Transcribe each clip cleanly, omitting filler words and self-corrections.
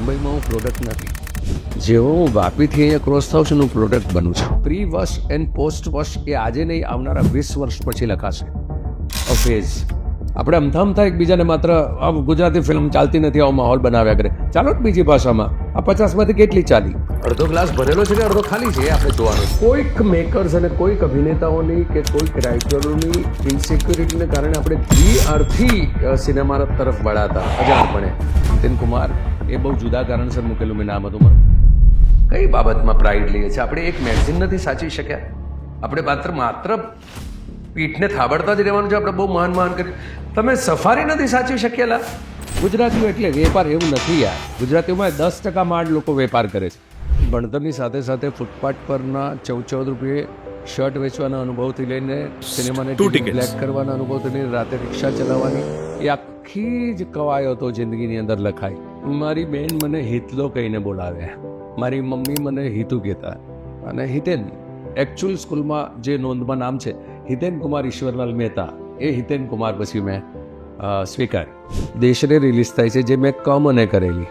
મુંબઈમાં હું પ્રોડક્ટ નથી. જેવો હું વાપીથી અહીંયા ક્રોસ થાઉં છું હું પ્રોડક્ટ બનું છું. Pre wash and post wash એ આજે નહીં આવનારા 20 વર્ષ પછી લખાશે. અ ફેઝ આપણે અમથા એકબીજાને માત્ર ગુજરાતી ફિલ્મ ચાલતી નથી આવો માહોલ બનાવ્યા કરે. ચાલો જ બીજી ભાષામાં આ 50માંથી કેટલી ચાલી? અડધો ગ્લાસ ભરેલો છે કે અડધો ખાલી છે એ આપણે જોવાનું. કોઈક મેકર્સ અને કોઈક અભિનેતાઓની કે કોઈક રાઇટરોની ઇન્સિક્યુરિટીને કારણે આપણે દ્વિઅર્થી સિનેમા તરફ વળાતા અજાણપણે. નીતિન કુમાર એ બહુ જુદા કારણસર મૂકેલું મેં નામ હતું મારું. કઈ બાબતમાં પ્રાઇડ લઈએ છીએ આપણે? એક મેગઝીન નથી સાચવી શક્યા આપણે. માત્ર પીઠને થાબડતા જ રહેવાનું છે આપણે. બહુ મહાન કરી તમે સફારી નથી સાચવી શકેલા. ગુજરાતીઓ એટલે વેપાર એવું નથી યાર. ગુજરાતીઓમાં 10% માંડ લોકો વેપાર કરે છે. ભણતરની સાથે સાથે ફૂટપાથ પરના 14 રૂપિયે શર્ટ વેચવાના અનુભવથી લઈને સિનેમાને બ્લેક કરવાના અનુભવથી લઈને રાતે રિક્ષા ચલાવવાની એ આખી જ કવાયતો જિંદગીની અંદર લખાય. મારી બેન મને હિતલો કહીને બોલાવે, મારી મમ્મી મને હિતુ કહેતા. અને હિતેન એકચ્યુઅલ સ્કૂલમાં જે નોંધમાં નામ છે હિતેન કુમાર ઈશ્વરલાલ મહેતા, એ હિતેન કુમાર પછી મેં સ્વીકાર. દેશરે રિલીઝ થાય છે જે મેં કમને કરેલી.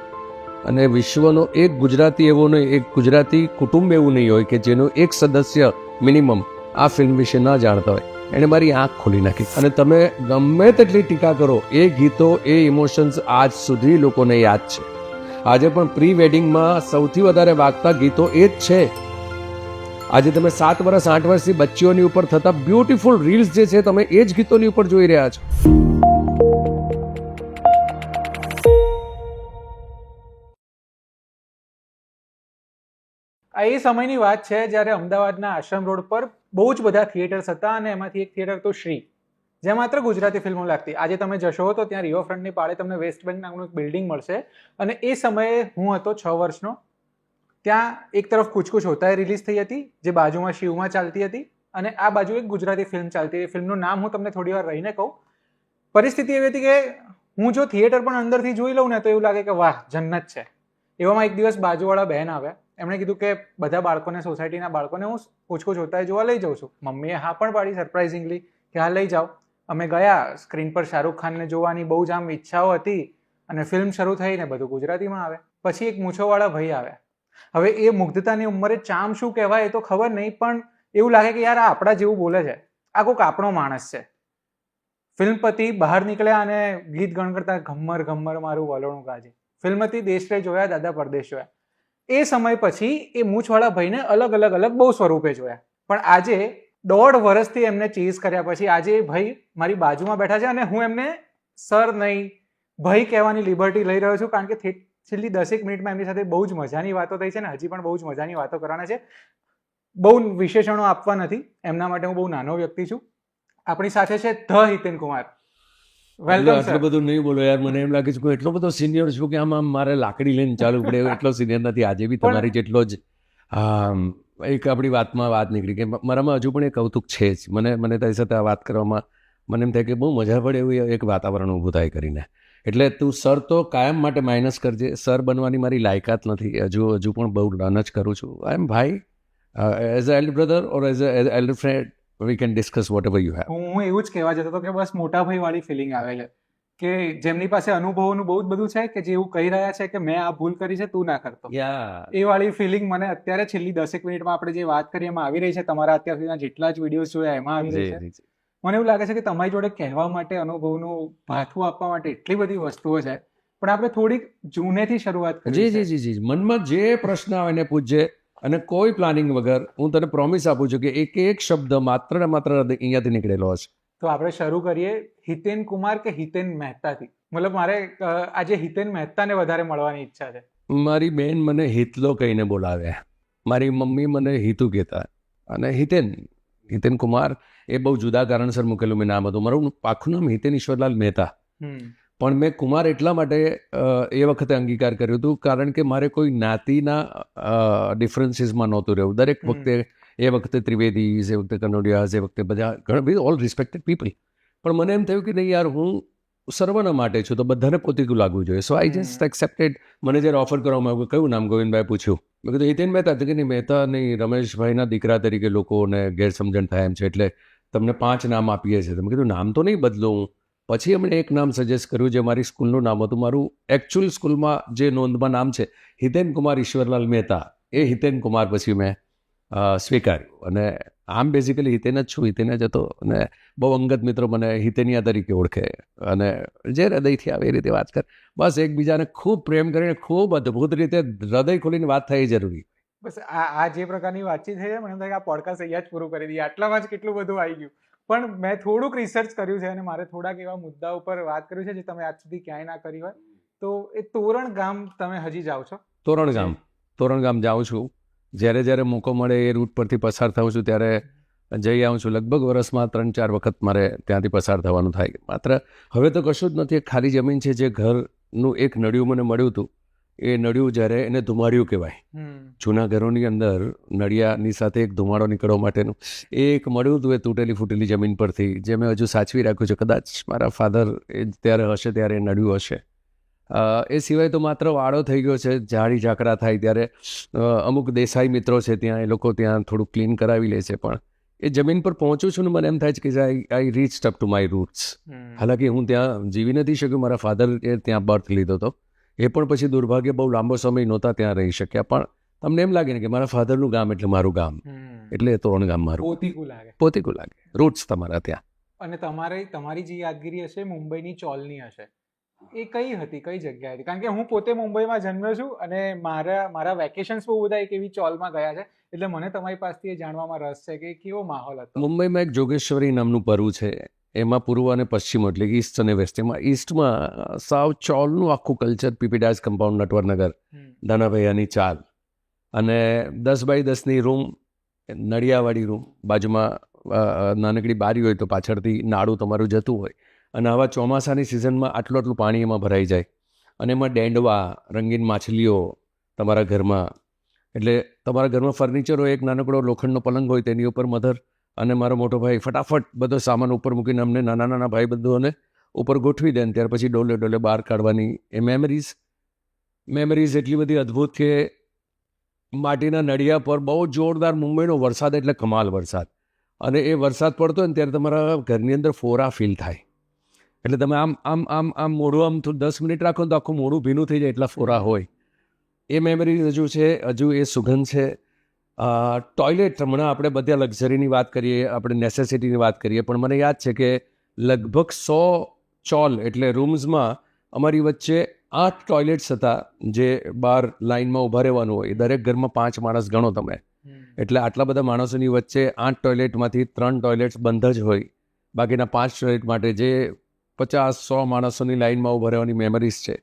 અને વિશ્વનો એક ગુજરાતી એવો નહીં, એક ગુજરાતી કુટુંબ એવું નહીં હોય કે જેનો એક સદસ્ય મિનિમમ આ ફિલ્મ વિશે ન જાણતા હોય. એણે મારી આંખ ખોલી નાખી. અને તમે ગમે તેટલી ટીકા કરો, એ ગીતો એ ઇમોશન્સ આજ સુધી લોકોને યાદ છે. આજે પણ પ્રી વેડિંગમાં સૌથી વધારે વાગતા ગીતો એ જ છે. આજે તમે 7 વર્ષ 8 વર્ષથી બચ્ચીઓની ઉપર થતા બ્યુટીફુલ રીલ્સ જે છે તમે એ જ ગીતોની ઉપર જોઈ રહ્યા છો. આ એ સમયની વાત છે જ્યારે અમદાવાદના આશ્રમ રોડ પર બહુ જ બધા થિયેટર્સ હતા અને એમાંથી એક થિયેટર તો શ્રી, જ્યાં માત્ર ગુજરાતી ફિલ્મો લાગતી. આજે તમે જશો તો ત્યાં રિવરફ્રન્ટની પાળે તમને વેસ્ટ બેંક નામનું એક બિલ્ડિંગ મળશે. અને એ સમયે હું હતો 6 વર્ષનો. ત્યાં એક તરફ કુછ કુછ હોતા હૈ રિલીઝ થઈ હતી, જે બાજુમાં શિવમાં ચાલતી હતી, અને આ બાજુ એક ગુજરાતી ફિલ્મ ચાલતી. એ ફિલ્મનું નામ હું તમને થોડી વાર રહીને કહું. પરિસ્થિતિ એવી હતી કે હું જો થિયેટર પણ અંદરથી જોઈ લઉં ને તો એવું લાગે કે વાહ જન્નત છે. એવામાં એક દિવસ બાજુવાળા બહેન આવ્યા. એમણે કીધું કે બધા બાળકોને, સોસાયટીના બાળકોને હું કુછ કુછ હોતા હૈ જોવા લઈ જાઉં છું. મમ્મીએ હા પણ પાડી સરપ્રાઇઝિંગલી કે હા લઈ જાઓ. અમે ગયા. સ્ક્રીન પર શાહરૂખ ખાનને જોવાની બહુ જ આમ ઈચ્છાઓ હતી અને ફિલ્મ શરૂ થઈ ને બધું ગુજરાતીમાં આવે. પછી એક મૂછોવાળા ભાઈ આવ્યા. હવે એ મુગ્ધતાની ઉંમરે ચામ શું કહેવાય એ તો ખબર નહીં, પણ એવું લાગે કે યાર આ આપણા જેવું બોલે છે, આ કોઈક આપણો માણસ છે. ફિલ્મ પતિ બહાર નીકળ્યા અને ગીત ગણગણતા ઘમ્મર ઘમ્મર મારું વલોણું ગાજે. ફિલ્મથી દેશરે જોયા, દાદા પરદેશ જોયા. એ સમય પછી એ મૂછવાળા ભાઈને અલગ બહુ સ્વરૂપે જોયા. પણ આજે 1.5 વર્ષથી એમને ચેઝ કર્યા પછી આજે એ ભાઈ મારી બાજુમાં બેઠા છે અને હું એમને સર નહીં ભાઈ કહેવાની લિબર્ટી લઈ રહ્યો છું, કારણ કે છેલ્લી 10 મિનિટમાં એમની સાથે બહુ જ મજાની વાતો થઈ છે ને હજી પણ બહુ જ મજાની વાતો કરવાના છે. બહુ વિશેષણો આપવા નથી, એમના માટે હું બહુ નાનો વ્યક્તિ છું. આપણી સાથે છે ધ હિતેન કુમાર. વેલકમ. આટલું બધું નહીં બોલો યાર, મને એમ લાગે છે કે એટલો બધો સિનિયર છું કે આમ મારે લાકડી લઈને ચાલુ પડે એટલો સિનિયર નથી. આજે બી તમારી જેટલો જ એક આપણી વાતમાં વાત નીકળી કે મારામાં હજુ પણ એક કૌતુક છે જ. મને તારી સાથે આ વાત કરવામાં મને એમ થાય કે બહુ મજા પડે એવું એક વાતાવરણ ઊભું થાય કરીને. એટલે તું સર તો કાયમ માટે માઇનસ કરજે. સર બનવાની મારી લાયકાત નથી. હજુ પણ બહુ લર્ન જ કરું છું. આઈ એમ ભાઈ, as a elder brother or as a elder friend we can discuss whatever you have. હું એવું જ કહેવા જતો હતો કે બસ મોટા ભાઈ વાળી ફિલિંગ આવે છે કે જેમની પાસે અનુભવોનું બહુ જ બધું છે, કે જે એવું કહી રહ્યા છે કે મેં આ ભૂલ કરી છે તું ના કરતો. એ વાળી ફિલિંગ મને અત્યારે છેલ્લી 10 મિનિટમાં આપણે જે વાત કરી એમાં આવી રહી છે. તમારા અત્યાર સુધીના જેટલા જ વિડીયોઝ જોયા એમાં આવી રહી છે. મને એવું લાગે છે કે તમારી જોડે કહેવા માટે, અનુભવનું ભાથું આપવા માટે એટલી બધી વસ્તુઓ છે, પણ આપણે થોડીક જૂનેથી શરૂઆત કરીએ. જી મનમાં જે પ્રશ્ન આવે એને પૂછજે અને કોઈ પ્લાનિંગ વગર. હું તને પ્રોમિસ આપું છું કે એક શબ્દ માત્ર ને માત્ર અહીંયાથી નીકળેલો હશે. તો આપણે શરૂ કરીએ હિતેન કુમાર કે હિતેન મહેતાથી. મતલબ મારે આજે હિતેન મહેતાને વધારે મળવાની ઈચ્છા છે. મારી બેન મને હિતલો કહીને બોલાવે, મારી મમ્મી મને હિતુ કહેતા. અને હિતેન કુમાર એ બહુ જુદા કારણસર મૂકેલું મેં નામ હતું. મારું આખું નામ હિતેન ઈશ્વરલાલ મહેતા, પણ મેં કુમાર એટલા માટે એ વખતે અંગીકાર કર્યું હતું કારણ કે મારે કોઈ જ્ઞાતિના ડિફરન્સીસમાં નહોતું રહેવું. દરેક વખતે એ વખતે ત્રિવેદીઝ, એ વખતે કનોડિયાઝ, એ વખતે બધા ઘણા ઓલ રિસ્પેક્ટેડ પીપલ. પણ મને એમ થયું કે નહીં યાર, હું સર્વના માટે છું તો બધાને પોતીકું લાગવું જોઈએ. સો આઈ જસ્ટ એક્સેપ્ટેડ. મને જ્યારે ઓફર કરવામાં આવ્યું કયું નામ, ગોવિંદભાઈ પૂછ્યું, મેં કીધું હિતેન મહેતા. તો કે નહીં, મહેતા નહીં, રમેશભાઈના દીકરા તરીકે લોકોને ગેરસમજણ થાય એમ છે એટલે તમને 5 નામ આપીએ છીએ. તમે કીધું નામ તો નહીં બદલું, પછી એમણે એક નામ સજેસ્ટ કર્યું જે મારી સ્કૂલનું નામ હતું. મારું એકચ્યુઅલ સ્કૂલમાં જે નોંધમાં નામ છે હિતેન કુમાર ઈશ્વરલાલ મહેતા, એ હિતેન કુમાર પછી મેં સ્વીકાર્યું. અને આમ બેઝિકલી હિતેન જ છું, હિતેન જ હતો. અને બહુ અંગત મિત્રો મને હિતેનિયા તરીકે ઓળખે, અને જે હૃદયથી આવે એ રીતે વાત કર. બસ એકબીજાને ખૂબ પ્રેમ કરીને ખૂબ અદ્ભુત રીતે હૃદય ખોલીને વાત થાય એ જરૂરી. બસ આ જે પ્રકારની વાતચીત થઈ છે મને એમ થાય કે આ પોડકાસ્ટ અહીંયા જ પૂરું કરી દઈએ, આટલામાં જ કેટલું બધું આવી ગયું. પણ મેં થોડુંક રિસર્ચ કર્યું છે અને મારે થોડાક એવા મુદ્દા ઉપર વાત કરવી છે જે તમે આજ સુધી ક્યાંય ના કરી હોય. તો એ તોરણ ગામ તમે હજી જાઓ છો? તોરણ ગામ જાઉં છું. જ્યારે મોકો મળે એ રૂટ પરથી પસાર થાઉં છું ત્યારે જઈ આવું છું. લગભગ વર્ષમાં 3-4 વખત મારે ત્યાંથી પસાર થવાનું થાય. માત્ર હવે તો કશું જ નથી, એક ખાલી જમીન છે. જે ઘરનું એક નળિયું મને મળ્યું હતું, એ નળિયું જ્યારે એને ધુમાડિયું કહેવાય. જૂના ઘરોની અંદર નળિયાની સાથે એક ધુમાડો નીકળવા માટેનું એ એક મળ્યું હતું, એ તૂટેલી ફૂટેલી જમીન પરથી, જે મેં હજુ સાચવી રાખ્યું છે. કદાચ મારા ફાધર એ ત્યારે હશે ત્યારે એ નળિયું હશે. એ સિવાય તો માત્ર વાળો થઈ ગયો છે. ઝાડી ઝાકરા થાય ત્યારે અમુક દેસાઈ મિત્રો છે ત્યાં, એ લોકો ત્યાં થોડું ક્લીન કરાવી લે છે. પણ એ જમીન પર પહોંચું છું ને મને એમ થાય છે કે I reach up to my roots. હાલાકી હું ત્યાં જીવી નથી શક્યો. મારા ફાધર એ ત્યાં બર્થ લીધો હતો, એ પણ પછી દુર્ભાગ્ય બહુ લાંબો સમય નહોતા ત્યાં રહી શક્યા. પણ તમને એમ લાગે ને કે મારા ફાધરનું ગામ એટલે મારું ગામ, એટલે તોરણ ગામ મારું પોતીકું લાગે. રૂટ્સ તમારા ત્યાં. અને તમારી જે યાદગીરી હશે મુંબઈની ચોલની હશે, એ કઈ હતી, કઈ જગ્યાએ હતી? કારણ કે હું પોતે મુંબઈમાં જન્મ્યો છું અને મારા વેકેશન્સ બહુ બધા એક એવી ચોલમાં ગયા છે, એટલે મને તમારી પાસેથી એ જાણવામાં રસ છે કે કેવો માહોલ હતો. મુંબઈમાં એક જોગેશ્વરી નામનું પરવું છે, એમાં પૂર્વ અને પશ્ચિમ એટલે ઈસ્ટ અને વેસ્ટ. એમાં ઈસ્ટમાં સાવ ચોલનું આખું કલ્ચર, પીપીડાસ કમ્પાઉન્ડ, નટવરનગર, દાનાભૈયાની ચાલ, અને 10x10ની રૂમ, નળિયાવાળી રૂમ, બાજુમાં નાનકડી બારી હોય તો પાછળથી નાળું તમારું જતું હોય. અને આવા ચોમાસાની સિઝનમાં આટલું પાણી એમાં ભરાઈ જાય, અને એમાં ડેંડવા, રંગીન માછલીઓ તમારા ઘરમાં. એટલે તમારા ઘરમાં ફર્નિચર હોય, એક નાનકડો લોખંડનો પલંગ હોય, તેની ઉપર મધર અને મારો મોટો ભાઈ ફટાફટ બધો સામાન ઉપર મૂકીને અમને નાના ભાઈ બંધુઓને ઉપર ગોઠવી દે, ત્યાર પછી ડોલે બહાર કાઢવાની. એ મેમરીઝ એટલી બધી અદ્ભુત કે માટીના નળિયા પર બહુ જોરદાર મુંબઈનો વરસાદ એટલે કમાલ વરસાદ, અને એ વરસાદ પડતો હોય ને ત્યારે તમારા ઘરની અંદર ફોરા ફીલ થાય. એટલે તમે આમ મોઢું આમ 10 મિનિટ રાખો તો આખું મોઢું ભીનું થઈ જાય, એટલા ફોરા હોય. એ મેમરી હજુ છે, હજુ એ સુગંધ છે. ટોયલેટ, હમણાં આપણે બધા લક્ઝરીની વાત કરીએ, આપણે નેસેસિટીની વાત કરીએ, પણ મને યાદ છે કે લગભગ 100 ચોલ એટલે રૂમ્સમાં અમારી વચ્ચે 8 ટોયલેટ્સ હતા, જે બહાર લાઇનમાં ઊભા રહેવાનું હોય. દરેક ઘરમાં 5 માણસ ગણો તમે, એટલે આટલા બધા માણસોની વચ્ચે 8 ટોયલેટમાંથી 3 ટોયલેટ્સ બંધ જ હોય, બાકીના 5 ટોયલેટ માટે જે 50-100 માણસોની લાઇનમાં ઊભા રહેવાની મેમરીઝ છે.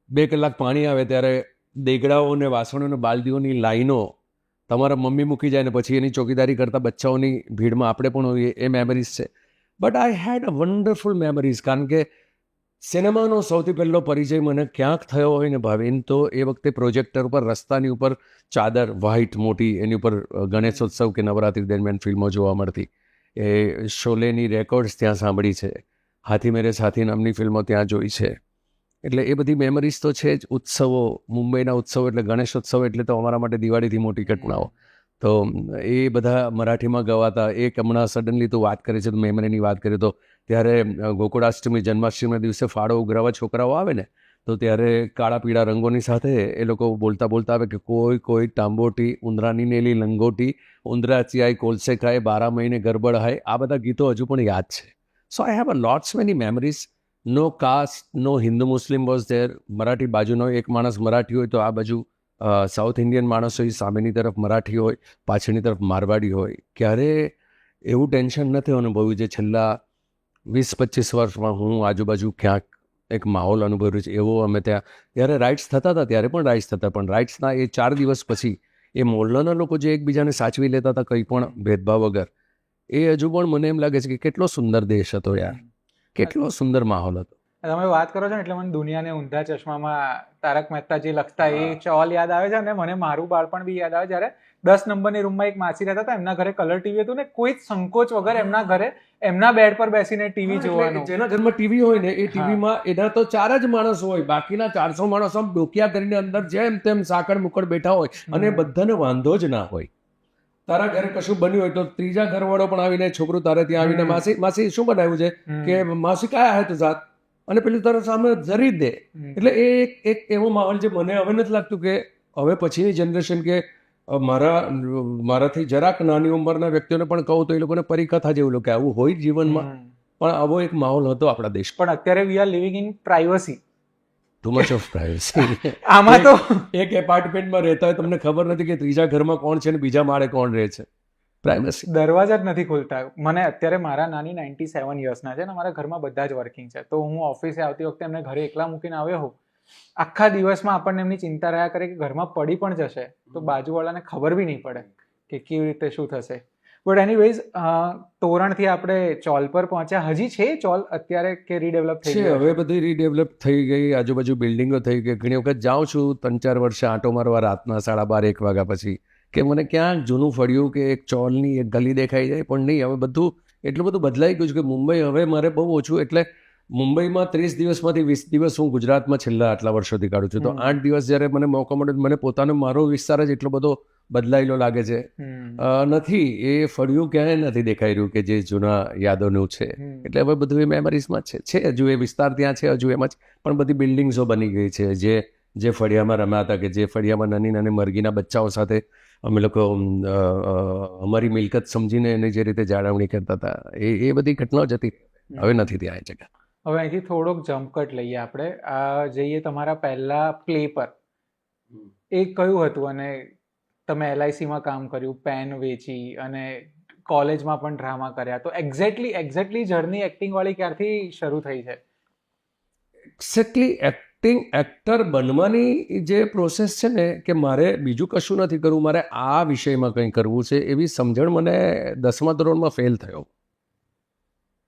2 કલાક પાણી આવે ત્યારે દેગડાઓ અને વાસણો અને બાલદીઓની લાઈનો તમારા મમ્મી મૂકી જાય ને પછી એની ચોકીદારી કરતા બચ્ચાઓની ભીડમાં આપણે પણ હોઈએ, એ મેમરીઝ છે. But I had a wonderful memories. કારણ કે સિનેમાનો સૌથી પહેલો પરિચય મને ક્યાંક થયો હોય ને ભાવિન, તો એ વખતે પ્રોજેક્ટર ઉપર રસ્તાની ઉપર ચાદર વ્હાઇટ મોટી, એની ઉપર ગણેશોત્સવ કે નવરાત્રિ દરમિયાન ફિલ્મો જોવા મળતી. એ શોલેની રેકોર્ડ્સ ત્યાં સાંભળી છે, હાથી મેરે સાથી નામની ફિલ્મો ત્યાં જોઈ છે. એટલે એ બધી મેમરીઝ તો છે જ. ઉત્સવો, મુંબઈના ઉત્સવો એટલે ગણેશોત્સવ એટલે તો અમારા માટે દિવાળીથી મોટી ઘટનાઓ. તો એ બધા મરાઠીમાં ગવાતા. એક હમણાં સડનલી તું વાત કરે છે તો મેમરીની વાત કરીએ તો ત્યારે ગોકુળાષ્ટમી, જન્માષ્ટમીના દિવસે ફાળો ઉઘરાવા છોકરાઓ આવે ને, તો ત્યારે કાળા પીળા રંગોની સાથે એ લોકો બોલતા આવે કે કોઈ ટાંબોટી, ઉંદરાની નેલી લંગોટી, ઉંદરા ચિયાઈ કોલસે ખાય, 12 મહિને ગરબડ હાય. આ બધા ગીતો હજુ પણ યાદ છે. So I have a lots many memories. No caste, no Hindu Muslim was there. Marathi બાજુનો એક માણસ મરાઠી હોય તો આ બાજુ સાઉથ ઇન્ડિયન માણસ હોય, સામેની તરફ મરાઠી હોય, પાછળની તરફ મારવાડી હોય. ક્યારે એવું ટેન્શન નથી અનુભવ્યું જે છેલ્લા 20-25 વર્ષમાં હું આજુબાજુ ક્યાંક એક માહોલ અનુભવ્યો છે એવો. અમે ત્યારે રાઇટ્સ થતા હતા, ત્યારે પણ રાઇટ્સ થતા, પણ રાઇટ્સના એ 4 દિવસ પછી એ મોહલ્લાના લોકો જે એકબીજાને સાચવી લેતા હતા કંઈ પણ ભેદભાવ વગર, એ હજુ પણ મને એમ લાગે છે કે કેટલો સુંદર દેશ હતો યાર, કેટલો સુંદર માહોલ હતો. તમે વાત કરો છો ને એટલે મને દુનિયાને ઊંધા ચશ્મામાં તારક મહેતા જે લખતા એ ચોલ યાદ આવે છે. અને મને મારું બાળપણ બી યાદ આવે, જ્યારે 10 નંબરની રૂમમાં એક માસી રહેતા હતા, એમના ઘરે કલર ટીવી હતું ને કોઈ સંકોચ વગર એમના ઘરે એમના બેડ પર બેસીને ટીવી જોવાનું. જેના ઘરમાં ટીવી હોય ને એ ટીવીમાં એના તો 4 જ માણસ હોય, બાકીના 400 માણસ આમ ડોકિયા કરીને અંદર જેમ તેમ સાકડ મુકડ બેઠા હોય, અને બધાને વાંધો જ ના હોય. તારા ઘરે કશું બન્યું હોય તો ત્રીજા ઘરવાળો પણ આવીને છોકરું તારે ત્યાં આવીને માસી માસી શું બનાવ્યું છે કે માસી કયા હે તું જાત અને પેલું તારા સામે જરી જ દે. એટલે એ એક એવો માહોલ જે મને હવે નથી લાગતું કે હવે પછીની જનરેશન કે મારાથી જરાક નાની ઉંમરના વ્યક્તિઓને પણ કહું તો એ લોકોને પરિકથા જેવું કે આવું હોય જીવનમાં, પણ આવો એક માહોલ હતો આપણા દેશમાં. પણ અત્યારે we are living in privacy, too much of privacy. આમાં તો એક એપાર્ટમેન્ટમાં રહેતા હોય તમને ખબર નથી કે ત્રીજા ઘરમાં કોણ છે અને બીજા માળે કોણ રહે છે. પ્રાઇવસી, દરવાજા જ નથી ખોલતા. મને અત્યારે મારા નાની 97 યર્સના છે ને મારા ઘરમાં બધા જ વર્કિંગ છે, તો હું ઓફિસે આવતી વખતે એમને ઘરે એકલા મૂકીને આવ્યો હોઉં, આખા દિવસમાં આપણને એમની ચિંતા રહ્યા કરે કે ઘરમાં પડી પણ જશે તો બાજુવાળાને ખબર બી નહીં પડે કે કેવી રીતે શું થશે. બટ એનીવેઝ, તોરણથી આપણે ચોલ પર પહોંચ્યા. હજી છે ચોલ અત્યારે કે રીડેવલપ થઈ છે? ગયું? હવે બધી રીડેવલપ થઈ ગઈ, આજુબાજુ બિલ્ડિંગો થઈ ગઈ. ઘણી વખત જાઉં છું 3-4 વર્ષે આંટો મારવા રાતના 12:30-1 વાગ્યા પછી કે મને ક્યાંક જૂનું ફળ્યું કે એક ચોલની એક ગલી દેખાઈ જાય, પણ નહીં. હવે બધું એટલું બધું બદલાઈ ગયું છે કે મુંબઈ હવે મારે બહુ ઓછું, એટલે મુંબઈમાં 30 દિવસમાંથી 20 દિવસ હું ગુજરાતમાં છેલ્લા આટલા વર્ષોથી કાઢું છું, તો 8 દિવસ જ્યારે મને મોકો મળે મને પોતાનો મારો વિસ્તાર જ એટલો બધો બદલાયેલો લાગે છે. નથી, એ ફળિયું ક્યાંય નથી દેખાઈ રહ્યું કે જે જૂના યાદોનું છે. એટલે હવે બધું એ મેમરીઝમાં છે. હજુ એ વિસ્તાર ત્યાં છે, હજુ એમાં જ, પણ બધી બિલ્ડિંગ્સો બની ગઈ છે. જે ફળિયામાં રમ્યા હતા, કે જે ફળિયામાં નાની નાની મરઘીના બચ્ચાઓ સાથે અમે લોકો અમારી મિલકત સમજીને એની જે રીતે જાળવણી કરતા હતા, એ બધી ઘટનાઓ જ હતી. હવે નથી ત્યાં એ જગ્યા. હવે અહીંથી થોડોક જમ્પકટ લઈએ આપણે, જઈએ તમારા પહેલા પ્લે પર. એ કયું હતું? અને તમે LICમાં કામ કર્યું, પેન વેચી અને કોલેજમાં પણ ડ્રામા કર્યા, તો એક્ઝેક્ટલી જર્ની એક્ટિંગ વાળી ક્યારથી શરૂ થઈ છે? એક્ઝેક્ટલી એક્ટર બનવાની જે પ્રોસેસ છે ને, કે મારે બીજું કશું નથી કરવું, મારે આ વિષયમાં કંઈ કરવું છે, એવી સમજણ મને 10મા ધોરણમાં ફેલ થયો.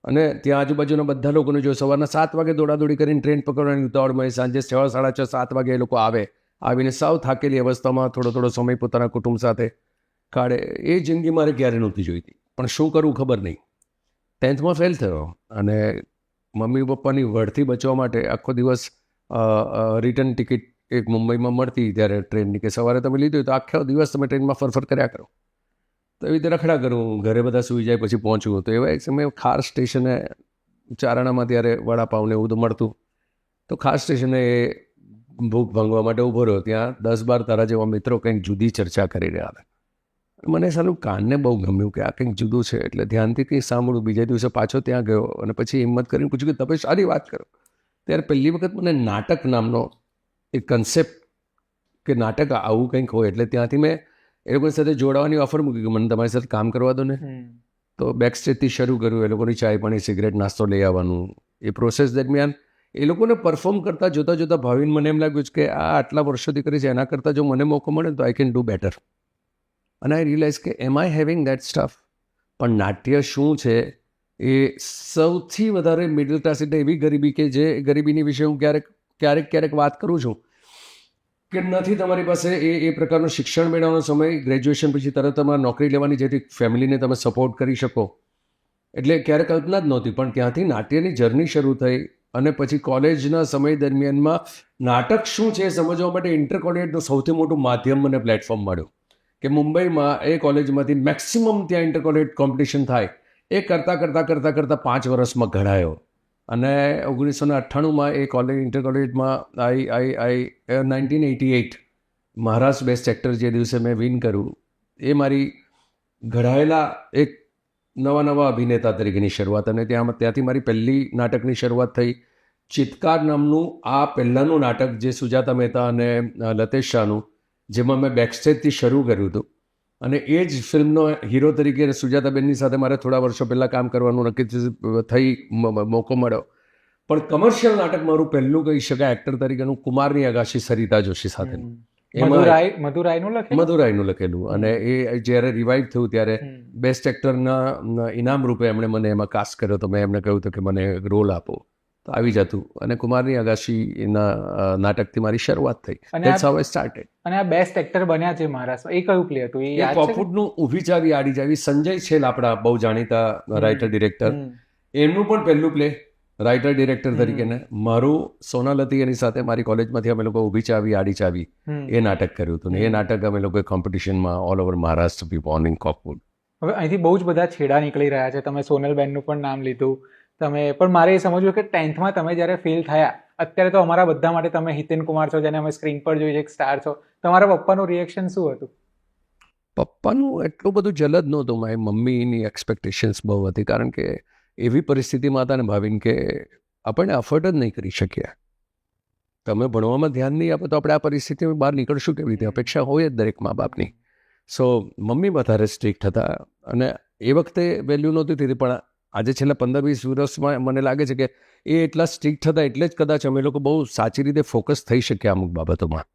અને ત્યાં આજુબાજુના બધા લોકોને જો સવારના 7 વાગે દોડાદોડી કરીને ટ્રેન પકડવાની ઉતાવળમાં, સાંજે 6, 6:30, 7 વાગે એ લોકો આવીને સાવ થાકેલી અવસ્થામાં થોડો સમય પોતાના કુટુંબ સાથે કાઢે. એ જિંદગી મારે ક્યારે નહોતી જોઈતી, પણ શું કરવું ખબર નહીં. 10thમાં ફેલ થયો અને મમ્મી પપ્પાની વઢથી બચવા માટે આખો દિવસ રિટર્ન ટિકિટ એક મુંબઈમાં મળતી ત્યારે ટ્રેનની, કે સવારે તમે લીધું હોય તો આખો દિવસ તમે ટ્રેનમાં ફરફર કર્યા કરો. તો એવી રીતે રખડા કરું, ઘરે બધા સૂઈ જાય પછી પહોંચવું. તો એવા એક સમયે ખાર સ્ટેશને ચારણામાં ત્યારે વડાપાવને એવું બધું મળતું, તો ખાર સ્ટેશને એ ભૂખ ભાંગવા માટે ઊભો રહ્યો. ત્યાં 10-12 તારા જેવા મિત્રો કંઈક જુદી ચર્ચા કરી રહ્યા હતા. મને સાલું કાનને બહુ ગમ્યું કે આ કંઈક જુદું છે, એટલે ધ્યાનથી કંઈ સાંભળું. બીજા દિવસે પાછો ત્યાં ગયો અને પછી હિંમત કરીને પૂછ્યું કે તમે સારી વાત કરો. ત્યારે પહેલી વખત મને નાટક નામનો એક કન્સેપ્ટ, કે નાટક આવું કંઈક હોય, એટલે ત્યાંથી મેં એ લોકોની સાથે જોડાવાની ઓફર મૂકી કે મને તમારી સાથે કામ કરવા દો ને. તો બેક સ્ટેજથી શરૂ કર્યું, એ લોકોની ચાય પાણી સિગરેટ નાસ્તો લઈ આવવાનું. એ પ્રોસેસ દરમિયાન એ લોકોને પરફોર્મ કરતાં જોતાં ભાવિને મને એમ લાગ્યું કે આ આટલા વર્ષોથી કરી છે, એના કરતાં જો મને મોકો મળે તો આઈ કેન ડુ બેટર. અને આઈ રિયલાઇઝ કે એમ આઈ હેવિંગ દેટ સ્ટફ. પણ નાટ્ય શું છે એ સૌથી વધારે મિડલ ક્લાસ, એટલે એવી ગરીબી કે જે ગરીબીની વિશે હું ક્યારેક વાત કરું છું કે નથી તમારી પાસે એ પ્રકારનું શિક્ષણ મેળવવાનો સમય, ગ્રેજ્યુએશન પછી તરત તમારે નોકરી લેવાની જેથી ફેમિલીને તમે સપોર્ટ કરી શકો, એટલે ક્યારેક કલ્પના જ નહોતી. પણ ત્યાંથી નાટ્યની જર્ની શરૂ થઈ અને પછી કોલેજના સમય દરમિયાનમાં નાટક શું છે એ સમજવા માટે ઇન્ટરકોલેજનું સૌથી મોટું માધ્યમ મને પ્લેટફોર્મ મળ્યું. કે મુંબઈમાં એ કોલેજમાંથી મેક્સિમમ ત્યાં ઇન્ટરકોલેજ કોમ્પિટિશન થાય, એ કરતાં 5 વર્ષમાં ઘડાયો. અને 1998માં એ કોલેજ ઇન્ટરકોલેજમાં 1988 મહારાષ્ટ્ર બેસ્ટ એક્ટર જે દિવસે મેં વિન કર્યું, એ મારી ઘડાયેલા એક નવા અભિનેતા તરીકેની શરૂઆત. અને ત્યાંથી મારી પહેલી નાટકની શરૂઆત થઈ. ચિત્કાર નામનું આ પહેલાંનું નાટક જે સુજાતા મહેતા અને લતેશ શાહનું, જેમાં મેં બેકસ્ટેજથી શરૂ કર્યું હતું. અને એ જ ફિલ્મનો હીરો તરીકે સુજાતાબેનની સાથે મારે થોડા વર્ષો પહેલાં કામ કરવાનું નક્કી મોકો મળ્યો. પણ કમર્શિયલ નાટક મારું પહેલું કહી શકાય એક્ટર તરીકેનું કુમારની અગાશી સરિતા જોશી સાથેનું. મધુરાયનું લખેલું. અને એ જ્યારે રિવાઇવ થયું ત્યારે બેસ્ટ એક્ટરના ઇનામ રૂપે એમણે મને એમાં કાસ્ટ કર્યો. તો મેં એમને કહ્યું હતું કે મને રોલ આપો, તો આવી જતું. અને કુમારની અગાશીના નાટકથી મારી શરૂઆત થઈ. That's how I started. અને આ બેસ્ટ એક્ટર બન્યા છે મહારાષ્ટ્ર, એ કયું પ્લે હતું? એ પોપુટનું ઊભી ચાવી આડી જાવી, સંજય છેલ આપણા બહુ જાણીતા રાઇટર ડિરેક્ટર, એમનું પણ પહેલું પ્લે. રાઇટર ડિરેક્ટર તરીકે ને મારું સોનાલતી એની સાથે મારી કોલેજમાંથી અમે લોકો ઊભી ચાવી આડી ચાવી એ નાટક કર્યું હતું ને એ નાટક અમે લોકોએ કોમ્પિટિશનમાં all over Maharashtra we won in કોકવુડ. હવે અહીંથી બહુ જ બધા છેડા નીકળી રહ્યા છે. તમે સોનલબેનનું પણ નામ લીધું તમે, પણ મારે એ સમજવું કે 10th તમે જ્યારે ફેલ થયા, અત્યારે તો અમારા બધા માટે તમે હિતેન કુમાર છો, જેને અમે સ્ક્રીન પર જોઈએ એક સ્ટાર છો, તમારા પપ્પાનું રિએક્શન શું હતું? પપ્પાનું એટલું બધું જલદ નહોતું. મારી મમ્મીની એક્સપેક્ટેશન્સ બહુ હતી, કારણ કે એવી પરિસ્થિતિમાં હતા ને ભાવિન કે આપણને અફોર્ડ જ નહીં કરી શકીએ. તમે ભણવામાં ધ્યાન નહીં આપો તો આપણે આ પરિસ્થિતિમાં બહાર નીકળશું કેવી રીતે? અપેક્ષા હોય જ દરેક મા બાપની. સો મમ્મી વધારે સ્ટ્રિક્ટ હતા અને એ વખતે વેલ્યુ નહોતી થતી, પણ આજે છેલ્લા 15-20 વર્ષમાં મને લાગે છે કે એ એટલા સ્ટ્રિક્ટ હતા એટલે જ કદાચ અમે લોકો બહુ સાચી રીતે ફોકસ થઈ શક્યા અમુક બાબતોમાં.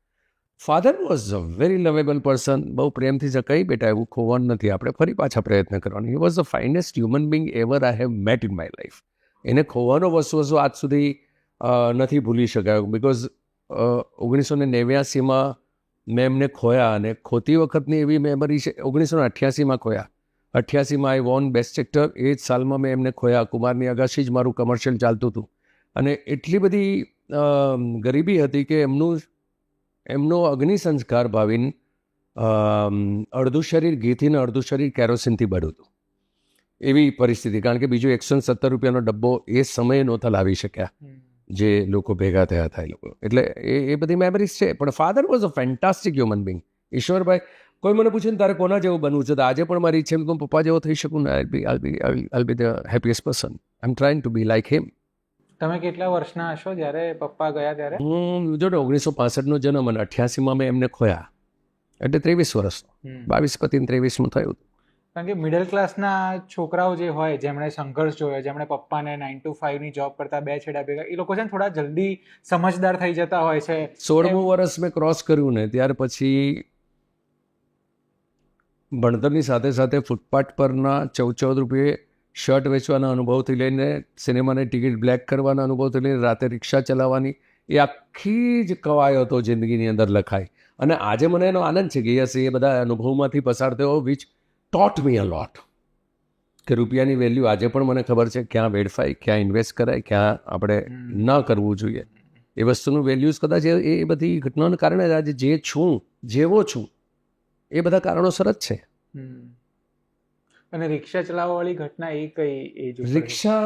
Father was a very lovable person. બહુ પ્રેમથી છે, કંઈ બેટા એવું ખોવાનું નથી, આપણે ફરી પાછા પ્રયત્ન કરવાનો. He was the finest human being ever I have met in my life. એને ખોવાનો વસ્તુ આજ સુધી નથી ભૂલી શકાયો, બિકોઝ 1989માં મેં એમને ખોયા અને ખોતી વખતની એવી મેમરી છે. 1988માં ખોયા, 88માં આઈ વોન બેસ્ટ એક્ટર. એ જ સાલમાં મેં એમને ખોયા. કુમારની અગાશી જ મારું કમર્શિયલ ચાલતું હતું અને એટલી બધી ગરીબી હતી કે એમનો અગ્નિ સંસ્કાર ભાવિન અડધું શરીર ઘીથી ને અડધું શરીર કેરોસીનથી બળ્યું હતું. એવી પરિસ્થિતિ, કારણ કે બીજો 170 રૂપિયાનો ડબ્બો એ સમયે નહોતા લાવી શક્યા જે લોકો ભેગા થયા હતા એ લોકો. એટલે એ બધી મેમરીઝ છે. પણ father was a fantastic human being. Ishwarbhai, કોઈ મને પૂછે ને તારે કોના જેવું બનવું છે, તો આજે પણ મારી ઈચ્છા હું પપ્પા જેવો થઈ શકું ને, I be the happiest person. I am trying to be like him. તમે કેટલા વર્ષના હશો જ્યારે પપ્પા ગયા ત્યારે? હું જો 1965નો જન્મ અને 88માં મેં એમને ખોયા, એટલે 23 વર્ષનો. 22 પતિને 23માં થયું. કારણ કે મિડલ ક્લાસના છોકરાઓ જે હોય, જેમણે સંઘર્ષ જોયો, જેમણે પપ્પાને 9 to 5 ની જોબ કરતા બે છેડા ભેગા, એ લોકો છે ને થોડા જલ્દી સમજદાર થઈ જતા હોય છે. 16મું વર્ષ મેં ક્રોસ કર્યું ને ત્યાર પછી ભણતરની સાથે સાથે ફૂટપાથ પરના 14 રૂપિયે શર્ટ વેચવાના અનુભવથી લઈને સિનેમાની ટિકિટ બ્લેક કરવાના અનુભવથી લઈને રાતે રિક્ષા ચલાવવાની, એ આખી જ કવાયતો જિંદગીની અંદર લખાય. અને આજે મને એનો આનંદ છે કે યસ, એ બધા અનુભવમાંથી પસાર થયો, વિચ ટોટ મી અ લોટ. કે રૂપિયાની વેલ્યુ આજે પણ મને ખબર છે, ક્યાં વેડફાય, ક્યાં ઇન્વેસ્ટ કરાય, ક્યાં આપણે ન કરવું જોઈએ. એ વસ્તુનું વેલ્યુઝ કદાચ એ બધી ઘટનાઓને કારણે આજે જે છું, જેવો છું, એ બધા કારણોસર જ છે. અને રિક્ષા ચલાવવાવાળી ઘટના એ કઈ એજ? રિક્ષા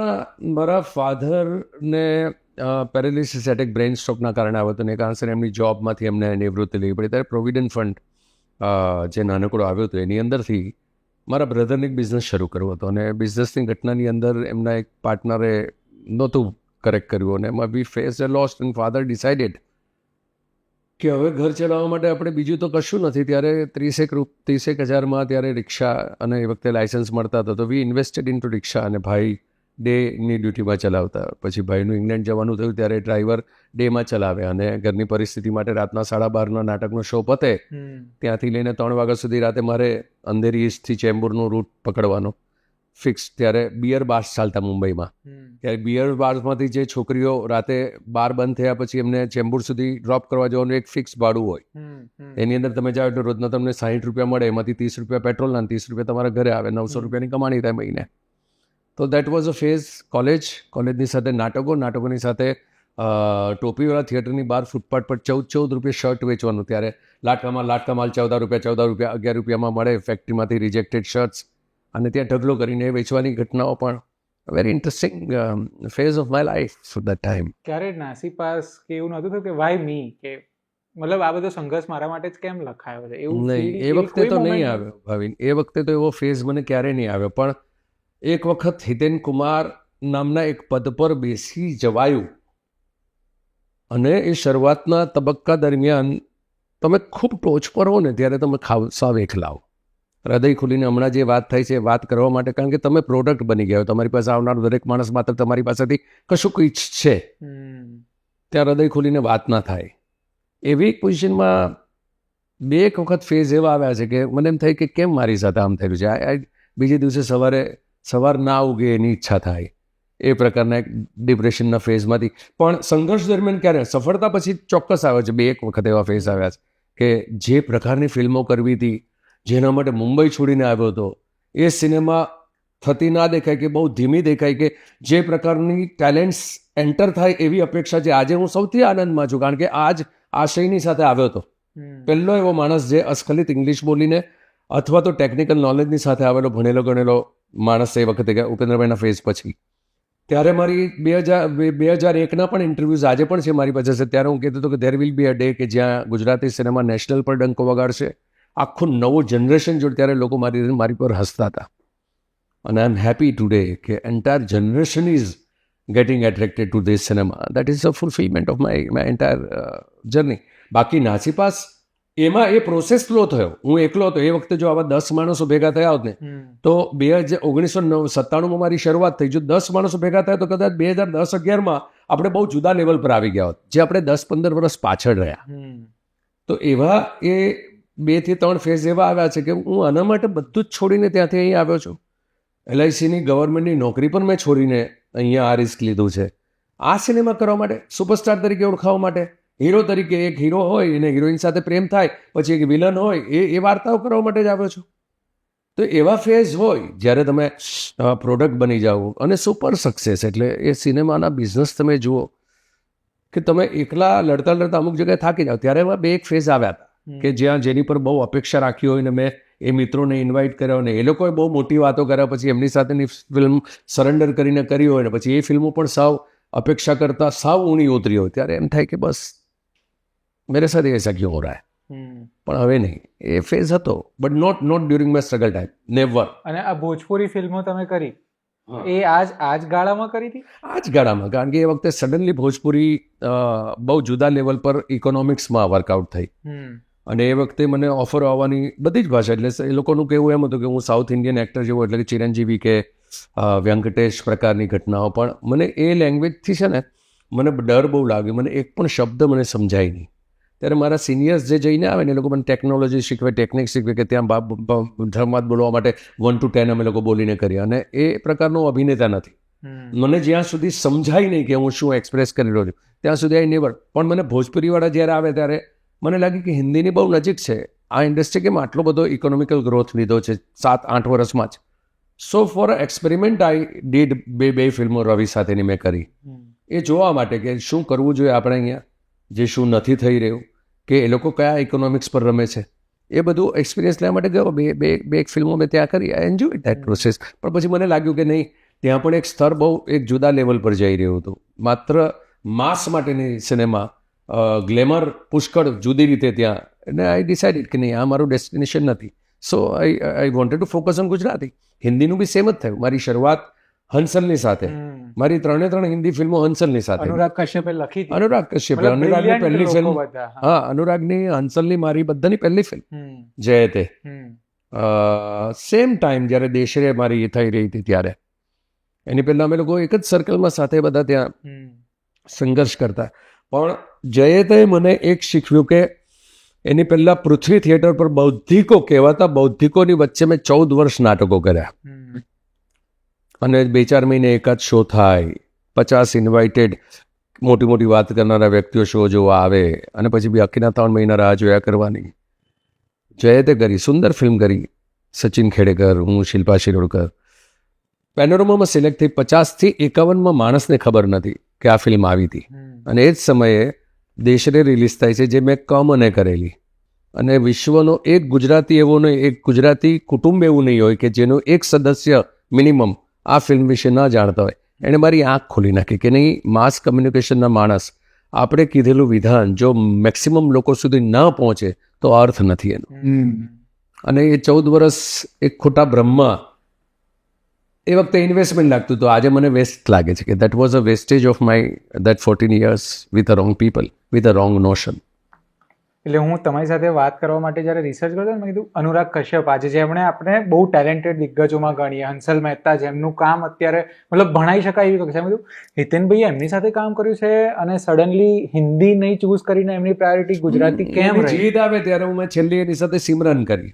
મારા ફાધરને પેરેલિસિસ એટેક, બ્રેઇન સ્ટ્રોકના કારણે આવ્યો હતો ને એ કારણસર એમની જોબમાંથી એમને નિવૃત્તિ લેવી પડી. ત્યારે પ્રોવિડન્ટ ફંડ જે નાનકડો આવ્યો હતો એની અંદરથી મારા બ્રધરને એક બિઝનેસ શરૂ કર્યો હતો અને બિઝનેસની ઘટનાની અંદર એમના એક પાર્ટનરે નહોતું કરેક્ટ કર્યું અને એમાં we face a loss and father decided કે હવે ઘર ચલાવવા માટે આપણે બીજું તો કશું નથી. ત્યારે 30,000માં ત્યારે રિક્ષા, અને એ વખતે લાઇસન્સ મળતા હતા, તો વી ઇન્વેસ્ટેડ ઇન ટુ રિક્ષા. અને ભાઈ ડેની ડ્યુટીમાં ચલાવતા. પછી ભાઈનું ઇંગ્લેન્ડ જવાનું થયું ત્યારે ડ્રાઈવર ડેમાં ચલાવે અને ઘરની પરિસ્થિતિ માટે રાતના 12:30 નાટકનો શો પતે ત્યાંથી લઈને 3 વાગ્યા સુધી રાતે મારે અંધેરી ઈસ્ટથી ચેમ્બુરનો રૂટ પકડવાનો ફિક્સ. ત્યારે બિયર બાર્સ ચાલતા મુંબઈમાં. ત્યારે બિયર બાર્સમાંથી જે છોકરીઓ રાતે બાર બંધ થયા પછી એમને ચેમ્બુર સુધી ડ્રોપ કરવા જવાનું એક ફિક્સ ભાડું હોય. એની અંદર તમે જાઓ એટલે રોજના તમને 60 રૂપિયા મળે, એમાંથી 30 રૂપિયા પેટ્રોલના, 30 રૂપિયા તમારા ઘરે આવે, 900 રૂપિયાની કમાણી થાય મહિને. તો દેટ વોઝ અ ફેઝ. કોલેજની સાથે નાટકોની સાથે ટોપીવાળા થિયેટરની બહાર ફૂટપાથ પર 14 રૂપિયા શર્ટ વેચવાનું. ત્યારે લાટકા માલ 14 રૂપિયા, 11 રૂપિયામાં મળે ફેક્ટરીમાંથી રિજેક્ટેડ શર્ટ્સ, અને ત્યાં ઢગલો કરીને વેચવાની ઘટનાઓ પણ very interesting phase of my life for that time. ક્યારે નાસીપાસ કે એવું નહોતું થયું કે વાય મી, કે મતલબ આ બધો સંઘર્ષ મારા માટે જ કેમ લખાયો છે એવું? નહીં, એ વખતે તો નહીં આવ્યો ભાવિન, એ વખતે તો એવો ફેઝ મને ક્યારેય નહીં આવ્યો. પણ એક વખત હિતેન કુમાર નામના એક પદ પર બેસી જવાયું અને એ શરૂઆતના તબક્કા દરમિયાન તમે ખૂબ ટોચ પર હો ને ત્યારે તમે સાવ એકલાવ, હૃદય ખુલીને હમણાં જે વાત થઈ છે વાત કરવા માટે, કારણ કે તમે પ્રોડક્ટ બની ગયા. તમારી પાસે આવનાર દરેક માણસ માત્ર તમારી પાસેથી કશુંક ઈચ્છે, ત્યાં હૃદય ખુલીને વાત ના થાય. એવી એક પોઝિશનમાં એક વખત ફેઝ એવા આવ્યા છે કે મને એમ થાય કે કેમ મારી સાથે આમ થયેલું છે. બીજે દિવસે સવાર ના ઉગે એની ઈચ્છા થાય, એ પ્રકારના એક ડિપ્રેશનના ફેઝમાંથી. પણ સંઘર્ષ દરમિયાન ક્યારે સફળતા પછી ચોક્કસ આવે છે. એક વખત એવા ફેઝ આવ્યા છે કે જે પ્રકારની ફિલ્મો કરવી હતી, જેના માટે મુંબઈ છોડીને આવ્યો હતો, એ સિનેમા થતી ના દેખાય કે બહુ ધીમી દેખાય કે જે પ્રકારની ટેલેન્ટ્સ એન્ટર થાય એવી અપેક્ષા છે. આજે હું સૌથી આનંદમાં છું કારણ કે આજ આશયની સાથે આવ્યો હતો. પહેલો એવો માણસ જે અસ્ખલિત ઇંગ્લિશ બોલીને અથવા તો ટેકનિકલ નોલેજની સાથે આવેલો ભણેલો ગણેલો માણસ એ વખતે ગયા ઉપેન્દ્રભાઈના ફેઝ પછી. ત્યારે મારી 2001ના પણ ઇન્ટરવ્યૂઝ આજે પણ છે મારી પાસે છે. ત્યારે હું કહેતો હતો કે there will be a day કે જ્યાં ગુજરાતી સિનેમા નેશનલ પર ડંકો વગાડશે, આખું નવું જનરેશન જોડે. ત્યારે લોકો મારી પર હસતા હતા. અને આઈ એમ હેપી ટુડે કે entire generation is getting attracted two this cinema. That is a fulfilment of my entire journey. બાકી નાસીપાસ એમાં એ પ્રોસેસ ફ્લો થયો. હું એકલો હતો એ વખતે. જો આવા 10 માણસો ભેગા થયા હોત ને તો 1997માં મારી શરૂઆત થઈ. જો 10 માણસો ભેગા થયા તો કદાચ 2010-11માં આપણે બહુ જુદા લેવલ પર આવી ગયા હોત, જે આપણે 10-15 વર્ષ પાછળ રહ્યા. તો એવા એ 2 થી 3 ફેઝ એવા આવ્યા છે કે હું આના માટે બધું જ છોડીને ત્યાંથી અહીં આવ્યો છું. LICની ગવર્મેન્ટની નોકરી પણ મેં છોડીને અહીંયા આ રિસ્ક લીધું છે આ સિનેમા કરવા માટે, સુપરસ્ટાર તરીકે ઓળખાવા માટે. હીરો તરીકે એક હીરો હોય અને હિરોઈન સાથે પ્રેમ થાય, પછી એક વિલન હોય, એ વાર્તાઓ કરવા માટે જ આવ્યો છું. તો એવા ફેઝ હોય જ્યારે તમે પ્રોડક્ટ બની જાઓ અને સુપર સક્સેસ. એટલે એ સિનેમાના બિઝનેસ તમે જુઓ કે તમે એકલા લડતા લડતા અમુક જગ્યાએ થાકી જાઓ. ત્યારે એવા 2 ફેઝ આવ્યા હતા કે જ્યાં જેની પર બહુ અપેક્ષા રાખી હોય ને મેં એ મિત્રોને ઇન્વાઇટ કર્યા અને એ લોકોએ બહુ મોટી વાતો કર્યા, પછી એમની સાથેની ફિલ્મ સરેન્ડર કરીને કરી હોય ને પછી એ ફિલ્મો પણ સાવ અપેક્ષા કરતા સાવ ઊણી ઉતરી હોય. ત્યારે એમ થાય કે બસ મેરે સાથે એસા ક્યું હો રહા હૈ. પણ હવે નહીં, એ ફેઝ હતો but not during my struggle time, never. અને આ ભોજપુરી ફિલ્મો તમે કરી એ આજ ગાળામાં કરી હતી? આ જ ગાળામાં, કારણ કે એ વખતે સડનલી ભોજપુરી બહુ જુદા લેવલ પર ઇકોનોમિક્સમાં વર્કઆઉટ થઈ. અને એ વખતે મને ઓફર આવવાની બધી જ ભાષા. એટલે એ લોકોનું કહેવું એમ હતું કે હું સાઉથ ઇન્ડિયન એક્ટર જેવો, એટલે કે ચિરંજીવી કે વ્યંકટેશ પ્રકારની ઘટનાઓ. પણ મને એ લેંગ્વેજથી છે ને મને ડર બહુ લાગ્યો. મને એક પણ શબ્દ મને સમજાય નહીં. ત્યારે મારા સિનિયર્સ જે જઈને આવે ને એ લોકો મને ટેકનોલોજી શીખવે, ટેકનિક શીખવે કે ત્યાં ધર્માત બોલવા માટે 1 to 10 અમે લોકો બોલીને કરીએ. અને એ પ્રકારનો અભિનેતા નથી. મને જ્યાં સુધી સમજાય નહીં કે હું શું એક્સપ્રેસ કરી રહ્યો છું ત્યાં સુધી આઈ નેવર. પણ મને ભોજપુરીવાળા જ્યારે આવે ત્યારે મને લાગે કે હિન્દીની બહુ નજીક છે આ ઇન્ડસ્ટ્રી, કેમ આટલો બધો ઇકોનોમિકલ ગ્રોથ લીધો છે 7-8 વર્ષમાં જ. સો ફોર એક્સપેરિમેન્ટ આઈ ડીડ 2 ફિલ્મો રવિ સાથેની મેં કરી, એ જોવા માટે કે શું કરવું જોઈએ આપણે અહીંયા, જે શું નથી થઈ રહ્યું, કે એ લોકો કયા ઇકોનોમિક્સ પર રમે છે. એ બધું એક્સપિરિયન્સ લેવા માટે ગયો. બે ફિલ્મો મેં ત્યાં કરી. I enjoy that process. પણ પછી મને લાગ્યું કે નહીં, ત્યાં પણ એક સ્તર બહુ એક જુદા લેવલ પર જઈ રહ્યું હતું. માત્ર માસ માટેની સિનેમા, ગ્લેમર પુષ્કળ જુદી રીતે ત્યાં. અને આઈ ડિસાઇડેડ કે નહીં, આ મારું ડેસ્ટિનેશન નથી. So I wanted to focus on Gujarati. હિન્દીનું બી સેમ જ થયું. મારી શરૂઆત હંસલની સાથે, મારી 3 હિન્દી ફિલ્મો હંસલની સાથે. અનુરાગ કશ્યપે લખી હતી. અનુરાગ કશ્યપે, અનુરાગની પહેલી ફિલ્મ. હા, અનુરાગની, હંસલની મારી બધાની પહેલી ફિલ્મ જય તે. સેમ ટાઈમ જ્યારે દેશરે મારી એ થઈ રહી હતી ત્યારે. એની પહેલાં અમે લોકો એક જ સર્કલમાં સાથે બધા ત્યાં સંઘર્ષ કરતા. પણ જયતે મને એક શીખવ્યું કે એની પહેલાં પૃથ્વી થિયેટર પર બૌદ્ધિકો કહેવાતા બૌદ્ધિકોની વચ્ચે મેં 14 વર્ષ નાટકો કર્યા. અને 2-4 મહિને એકાદ શો થાય, 50 ઇન્વાઇટેડ મોટી મોટી વાત કરનારા વ્યક્તિઓ શો જોવા આવે, અને પછી બી આખીના 3 મહિના રાહ જોયા કરવાની. જયતે કરી, સુંદર ફિલ્મ કરી. સચિન ખેડેકર, હું, શિલ્પા શિરોડકર. પેનોરમામાં સિલેક્ટ થઈ. 50 થી 51માં માણસને ખબર નથી કે આ ફિલ્મ આવી હતી. અને એ જ સમયે દેશરે રિલીઝ થાય છે, જે મેં કમને કરેલી. અને વિશ્વનો એક ગુજરાતી એવો નહીં, એક ગુજરાતી કુટુંબ એવું નહીં હોય કે જેનું એક સદસ્ય મિનિમમ આ ફિલ્મ વિશે ન જાણતા હોય. એણે મારી આંખ ખોલી નાખી કે નહીં, માસ કમ્યુનિકેશનના માણસ, આપણે કીધેલું વિધાન જો મેક્સિમમ લોકો સુધી ન પહોંચે તો અર્થ નથી એનો. અને એ 14 વર્ષ એક ખોટા બ્રહ્મા એ વખતે ઇન્વેસ્ટમેન્ટ લાગતું હતું. આજે મને વેસ્ટ લાગે છે કે that was a wastage of my that 14 years with a wrong people, with a wrong notion. એટલે હું તમારી સાથે વાત કરવા માટે જ્યારે રિસર્ચ કરતો મેં કીધું અનુરાગ કશ્યપ આજે જેમણે આપણે બહુ ટેલેન્ટેડ દિગ્ગજોમાં ગણીએ, હંસલ મહેતા, જેમનું કામ અત્યારે મતલબ ભણાઈ શકાય એવી કક્ષાએ. મેં કીધું હિતેનભાઈએ એમની સાથે કામ કર્યું છે અને સડનલી હિન્દી નહીં ચૂઝ કરીને એમની પ્રાયોરિટી ગુજરાતી કેમ રહી? જીદ આવે ત્યારે હું છેલ્લી એની સાથે સિમરન કરી.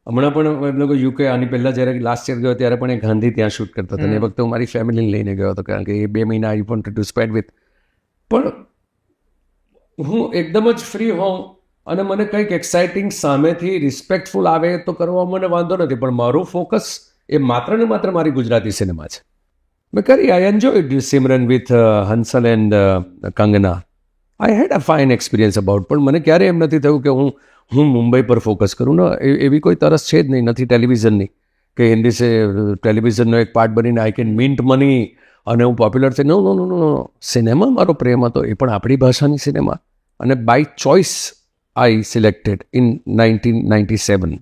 હમણાં પણ એમ લોકો UK, આની પહેલાં જ્યારે લાસ્ટ યર ગયો ત્યારે પણ એ ગાંધી ત્યાં શૂટ કરતા હતા. એ વખતે હું મારી ફેમિલીને લઈને ગયો હતો કારણ કે એ 2 મહિના આઈ વોન્ટેડ ટુ સ્પેન્ડ વિથ. પણ હું એકદમ જ ફ્રી હોઉં અને મને કંઈક એક્સાઇટિંગ સામેથી રિસ્પેક્ટફુલ આવે તો કરવા મને વાંધો નથી. પણ મારું ફોકસ એ માત્ર ને માત્ર મારી ગુજરાતી સિનેમા છે. મેં કરી, I enjoyed Simran with Hansal and Kangana. I had a fine experience about. પણ મને ક્યારેય એમ નથી થયું કે હું મુંબઈ પર ફોકસ કરું ને. એવી કોઈ તરસ છે જ નહીં, નથી ટેલિવિઝનની કે હિન્દી સે ટેલિવિઝનનો એક પાર્ટ બનીને આઈ કેન મિન્ટ મની અને હું પોપ્યુલર થઈ. નો નો નો નો સિનેમા મારો પ્રેમ હતો, એ પણ આપણી ભાષાની સિનેમા. અને by choice I selected in 1997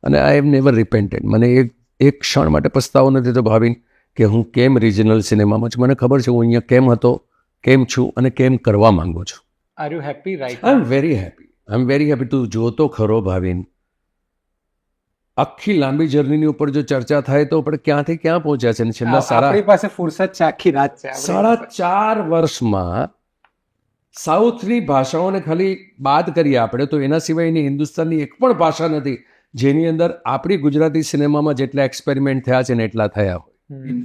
અને આઈ હેવ નેવર રિપેન્ટેડ. મને એક ક્ષણ માટે પસ્તાવો નથી તો ભાવિન કે હું કેમ રિજનલ સિનેમામાં છું. મને ખબર છે હું અહીંયા કેમ હતો, કેમ છું અને કેમ કરવા માંગુ છું. Are you happy right? I am very happy. I am very happy. તું જોતો ખરો ભાવિન, આખી લાંબી જર્નીની ઉપર જો ચર્ચા થાય તો આપણે ક્યાંથી ક્યાં પહોંચ્યા છે. છેલ્લા આપણી પાસે ફુરસત છે, આખી રાત છે. 4.5 વર્ષમાં સાઉથની ભાષાઓને ખાલી બાદ કરીએ આપણે તો એના સિવાયની હિન્દુસ્તાનની એક પણ ભાષા નથી જેની અંદર આપણી ગુજરાતી સિનેમામાં જેટલા એક્સપેરિમેન્ટ થયા છે ને એટલા થયા હોય.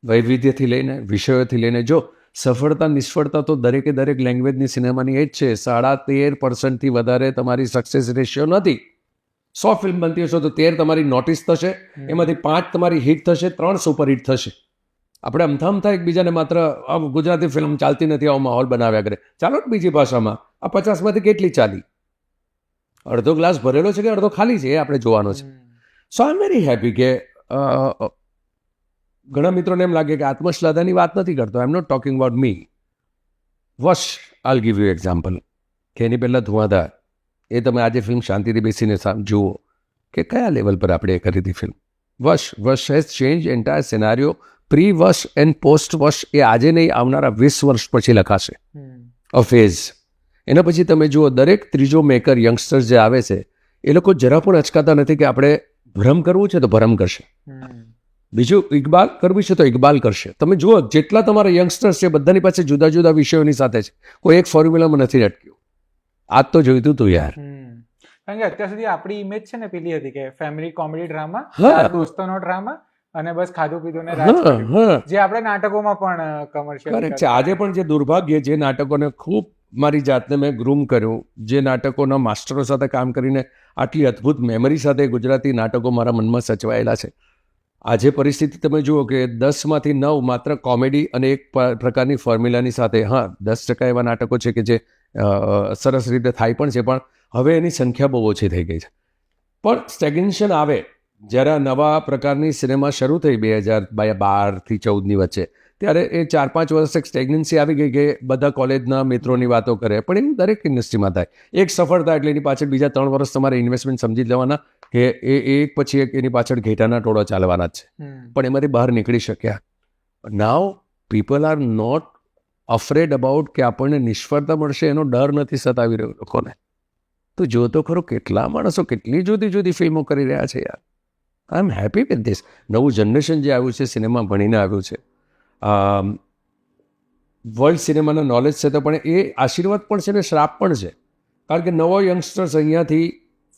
વૈવિધ્યથી લઈને વિષયોથી લઈને. જો સફળતા નિષ્ફળતા તો દરેકે દરેક લેંગ્વેજની સિનેમાની એ જ છે. 13.5% વધારે તમારી સક્સેસ રેશિયો નથી. 100 ફિલ્મ બનતી હશે તો 13 તમારી નોટિસ થશે, એમાંથી 5 તમારી હિટ થશે, 3 સુપરહિટ થશે. આપણે અમથામથા એકબીજાને માત્ર ગુજરાતી ફિલ્મ ચાલતી નથી આવો માહોલ બનાવ્યા કરે. ચાલો બીજી ભાષામાં આ 50માંથી કેટલી ચાલી? અડધો ગ્લાસ ભરેલો છે કે અડધો ખાલી છે એ આપણે જોવાનો છે. So I am very happy કે ઘણા મિત્રોને એમ લાગે કે આત્મશ્લાઘાની વાત નથી કરતો. I am not talking about me. વશ આઈલ ગીવ યુ એક્ઝામ્પલ કે એની પહેલાં ધુઆધાર એ તમે આજે ફિલ્મ શાંતિથી બેસીને જુઓ કે કયા લેવલ પર આપણે એ કરી હતી ફિલ્મ. વશ હેઝ ચેન્જ એન્ટાયર સિનારીઓ. પ્રી વશ એન્ડ પોસ્ટ વશ એ આજે નહીં આવનારા 20 વર્ષ પછી લખાશે. અ ફેઝ. એના પછી તમે જુઓ દરેક ત્રીજો મેકર યંગસ્ટર્સ જે આવે છે એ લોકો જરા પણ અચકાતા નથી કે આપણે ભ્રમ કરવું છે તો ભ્રમ કરશે, બીજું ઇકબાલ કરવી છે તો ઇકબાલ કરશે. તમે જુઓ જેટલા તમારા યંગસ્ટર્સ છે બધાની પાસે જુદા જુદા વિષયોની સાથે છે. કોઈ એક ફોર્મ્યુલામાં નથી અટક્યું. આજ તો જોઈતું તું યાર. કારણ કે અત્યાર સુધી આપણી ઇમેજ છે ને પેલી હતી કે ફેમિલી કોમેડી ડ્રામા, હા. દોસ્તોનો ડ્રામા અને બસ ખાધું પીધું ને રાજ કર્યું. જે આપણે નાટકોમાં પણ કમર્શિયલ કરેક્ટ છે. આજે પણ જે દુર્ભાગ્ય, જે નાટકોને ખૂબ મારી જાતને મેં ગ્રૂમ કર્યું, જે નાટકોના માસ્ટરો સાથે કામ કરીને આટલી અદ્ભુત મેમરી સાથે ગુજરાતી નાટકો મારા મનમાં સચવાયેલા છે. આજે પરિસ્થિતિ તમે જુઓ કે 10માંથી 9 માત્ર કોમેડી અને એક પ્રકારની ફોર્મ્યુલાની સાથે. હા, 10% એવા નાટકો છે કે જે સરસ રીતે થાય પણ છે, પણ હવે એની સંખ્યા બહુ ઓછી થઈ ગઈ છે. પણ સ્ટેગ્નેશન આવે જ્યારે આ નવા પ્રકારની સિનેમા શરૂ થઈ 2012થી 14ની વચ્ચે, ત્યારે એ 4-5 વર્ષ એક સ્ટેગ્નન્સી આવી ગઈ કે બધા કોલેજના મિત્રોની વાતો કરે. પણ એમ દરેક ઇન્ડસ્ટ્રીમાં થાય. એક સફળ થાય એટલે એની પાછળ બીજા 3 વર્ષ તમારે ઇન્વેસ્ટમેન્ટ સમજી લેવાના કે એક પછી એક એની પાછળ ઘેટાના ટોળો ચાલવાના જ છે. પણ એમાંથી બહાર નીકળી શક્યા. Now people are not afraid about કે આપણને નિષ્ફળતા મળશે એનો ડર નથી સતાવી રહ્યો લોકોને. તો જોતો ખરો કેટલા માણસો કેટલી જુદી જુદી ફિલ્મો કરી રહ્યા છે યાર. આઈ એમ હેપી વિથ ધીસ. નવું જનરેશન જે આવ્યું છે સિનેમા ભણીને આવ્યું છે, વર્લ્ડ સિનેમાના નોલેજ છે, તો પણ એ આશીર્વાદ પણ છે ને શ્રાપ પણ છે. કારણ કે નવો યંગસ્ટર્સ અહીંયાથી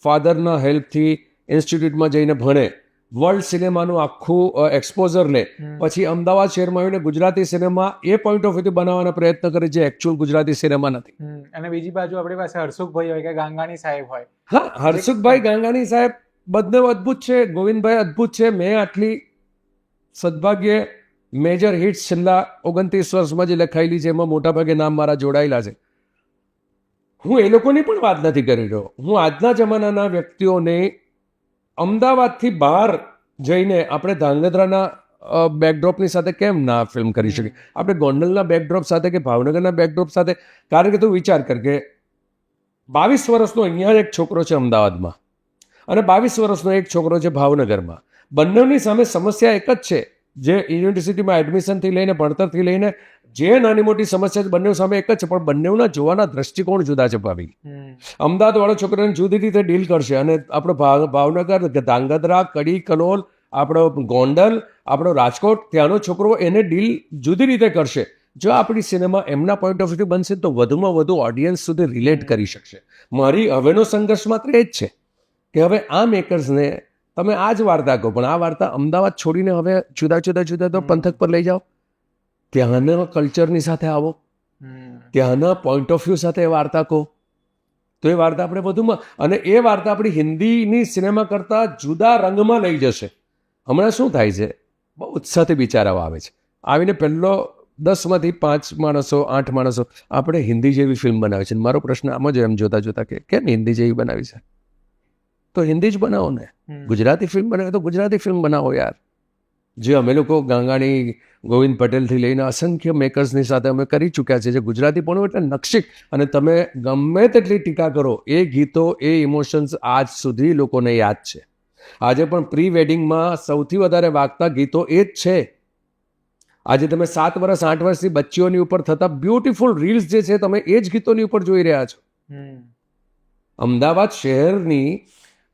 ફાધરના હેલ્પથી ઇન્સ્ટિટ્યૂટમાં જઈને ભણે, વર્લ્ડ સિનેમાનું આખું એક્સપોઝર લે, પછી અમદાવાદ શહેરમાં આવીને ગુજરાતી સિનેમા એ પોઈન્ટ ઓફ વ્યૂથી બનાવવાનો પ્રયત્ન કરે જે એકચ્યુઅલ ગુજરાતી સિનેમા નથી. અને બીજી બાજુ આપણી પાસે હર્ષુખભાઈ હોય કે ગાંગાણી સાહેબ હોય. હા, હર્ષુખભાઈ ગાંગાણી સાહેબ બધે અદ્ભુત છે, ગોવિંદભાઈ અદ્ભુત છે. મેં આટલી સદભાગ્યે મેજર હિટ્સ છેલ્લા 29 વર્ષમાં જે લખાયેલી છે એમાં મોટાભાગે નામ મારા જોડાયેલા છે. હું એ લોકોની પણ વાત નથી કરી રહ્યો. હું આજના જમાનાના વ્યક્તિઓને અમદાવાદથી બહાર જઈને આપણે ધાંગધ્રાના બેકડ્રોપની સાથે કેમ ના ફિલ્મ કરી શકીએ, આપણે ગોંડલના બેકડ્રોપ સાથે કે ભાવનગરના બેકડ્રોપ સાથે. કારણ કે તું વિચાર કર કે 22 વર્ષનો અહીંયા એક છોકરો છે અમદાવાદમાં અને 22 વર્ષનો એક છોકરો છે ભાવનગરમાં. બંનેની સામે સમસ્યા એક જ છે, જે યુનિવર્સિટીમાં એડમિશનથી લઈને ભણતરથી લઈને જે નાની મોટી સમસ્યા છે બંને સામે એક જ છે, પણ બંનેના જોવાના દ્રષ્ટિકોણ જુદા છે. ભાવી અમદાવાદવાળો છોકરાને જુદી રીતે ડીલ કરશે અને આપણો ભાવનગર, ધાંગધ્રા, કડી, કલોલ, આપણો ગોંડલ, આપણો રાજકોટ, ત્યાંનો છોકરો એને ડીલ જુદી રીતે કરશે. જો આપણી સિનેમા એમના પોઈન્ટ ઓફ વ્યૂ બનશે તો વધુમાં વધુ ઓડિયન્સ સુધી રિલેટ કરી શકશે. મારી હવેનો સંઘર્ષ માત્ર એ જ છે કે હવે આ મેકર્સને તમે આ જ વાર્તા કહો, પણ આ વાર્તા અમદાવાદ છોડીને હવે જુદા તો પંથક પર લઈ જાઓ, ત્યાંના કલ્ચરની સાથે આવો, ત્યાંના પોઈન્ટ ઓફ વ્યૂ સાથે વાર્તા કહો, તો એ વાર્તા આપણે વધુમાં, અને એ વાર્તા આપણી હિન્દીની સિનેમા કરતાં જુદા રંગમાં લઈ જશે. હમણાં શું થાય છે, બહુ ઉત્સાહથી બિચારાઓ આવે છે, આવીને પહેલો 10માંથી 5 માણસો 8 માણસો આપણે હિન્દી જેવી ફિલ્મ બનાવી છે. મારો પ્રશ્ન આમ જ એમ જોતા જોતા કે કેમ હિન્દી જેવી બનાવી છે? તો હિન્દી જ બનાવો ને. ગુજરાતી ફિલ્મ બનાવે તો ગુજરાતી ફિલ્મ બનાવો યાર. જે અમે લોકો ગાંગાણી, ગોવિંદ પટેલથી લઈને અસંખ્ય મેકર્સની સાથે અમે કરી ચૂક્યા છે, જે ગુજરાતી પણ એટલે નક્ષિક. અને તમે ગમે તેટલી ટીકા કરો, એ ગીતો, એ ઇમોશન્સ આજ સુધી લોકોને યાદ છે. આજે પણ પ્રી વેડિંગમાં સૌથી વધારે વાગતા ગીતો એ જ છે. આજે તમે 7 વર્ષ 8 વર્ષની બચ્ચીઓની ઉપર થતા બ્યુટીફુલ રીલ્સ જે છે, તમે એ જ ગીતોની ઉપર જોઈ રહ્યા છો. અમદાવાદ શહેરની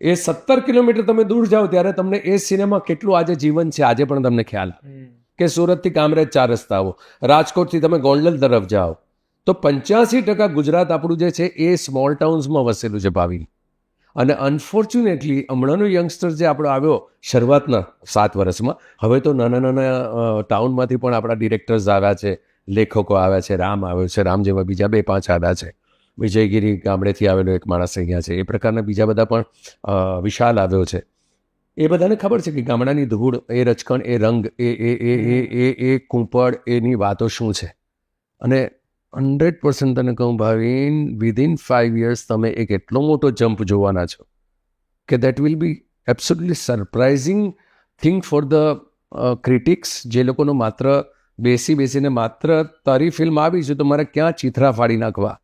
એ 17 કિલોમીટર તમે દૂર જાઓ ત્યારે તમને એ સિનેમા કેટલું આજે જીવન છે, આજે પણ તમને ખ્યાલ આવે કે સુરતથી કામરેજ 4 રસ્તાઓ, રાજકોટથી તમે ગોંડલ તરફ જાઓ તો 85% ગુજરાત આપણું જે છે એ સ્મોલ ટાઉન્સમાં વસેલું છે ભાવિન. અને અનફોર્ચ્યુનેટલી હમણાંનો યંગસ્ટર જે આપણો આવ્યો શરૂઆતના 7 વર્ષમાં, હવે તો નાના નાના ટાઉનમાંથી પણ આપણા ડિરેક્ટર્સ આવ્યા છે, લેખકો આવ્યા છે, રામ આવ્યો છે, રામ જેવા બીજા 2-5 આવ્યા છે, વિજયગીરી ગામડેથી આવેલો એક માણસ અહીંયા છે, એ પ્રકારના બીજા બધા પણ વિશાલ આવ્યો છે. એ બધાને ખબર છે કે ગામડાની ધૂળ, એ રચકણ, એ રંગ, એ કૂંપળ, એની વાતો શું છે. અને 100% તને કહું ભાવિન, વિધિન 5 years તમે એક એટલો મોટો જમ્પ જોવાના છો કે that will be absolutely surprising thing for the critics, જે લોકોનો માત્ર બેસીને માત્ર તારી ફિલ્મ આવી છે તો મારે ક્યાં ચીથરા ફાડી નાખવા,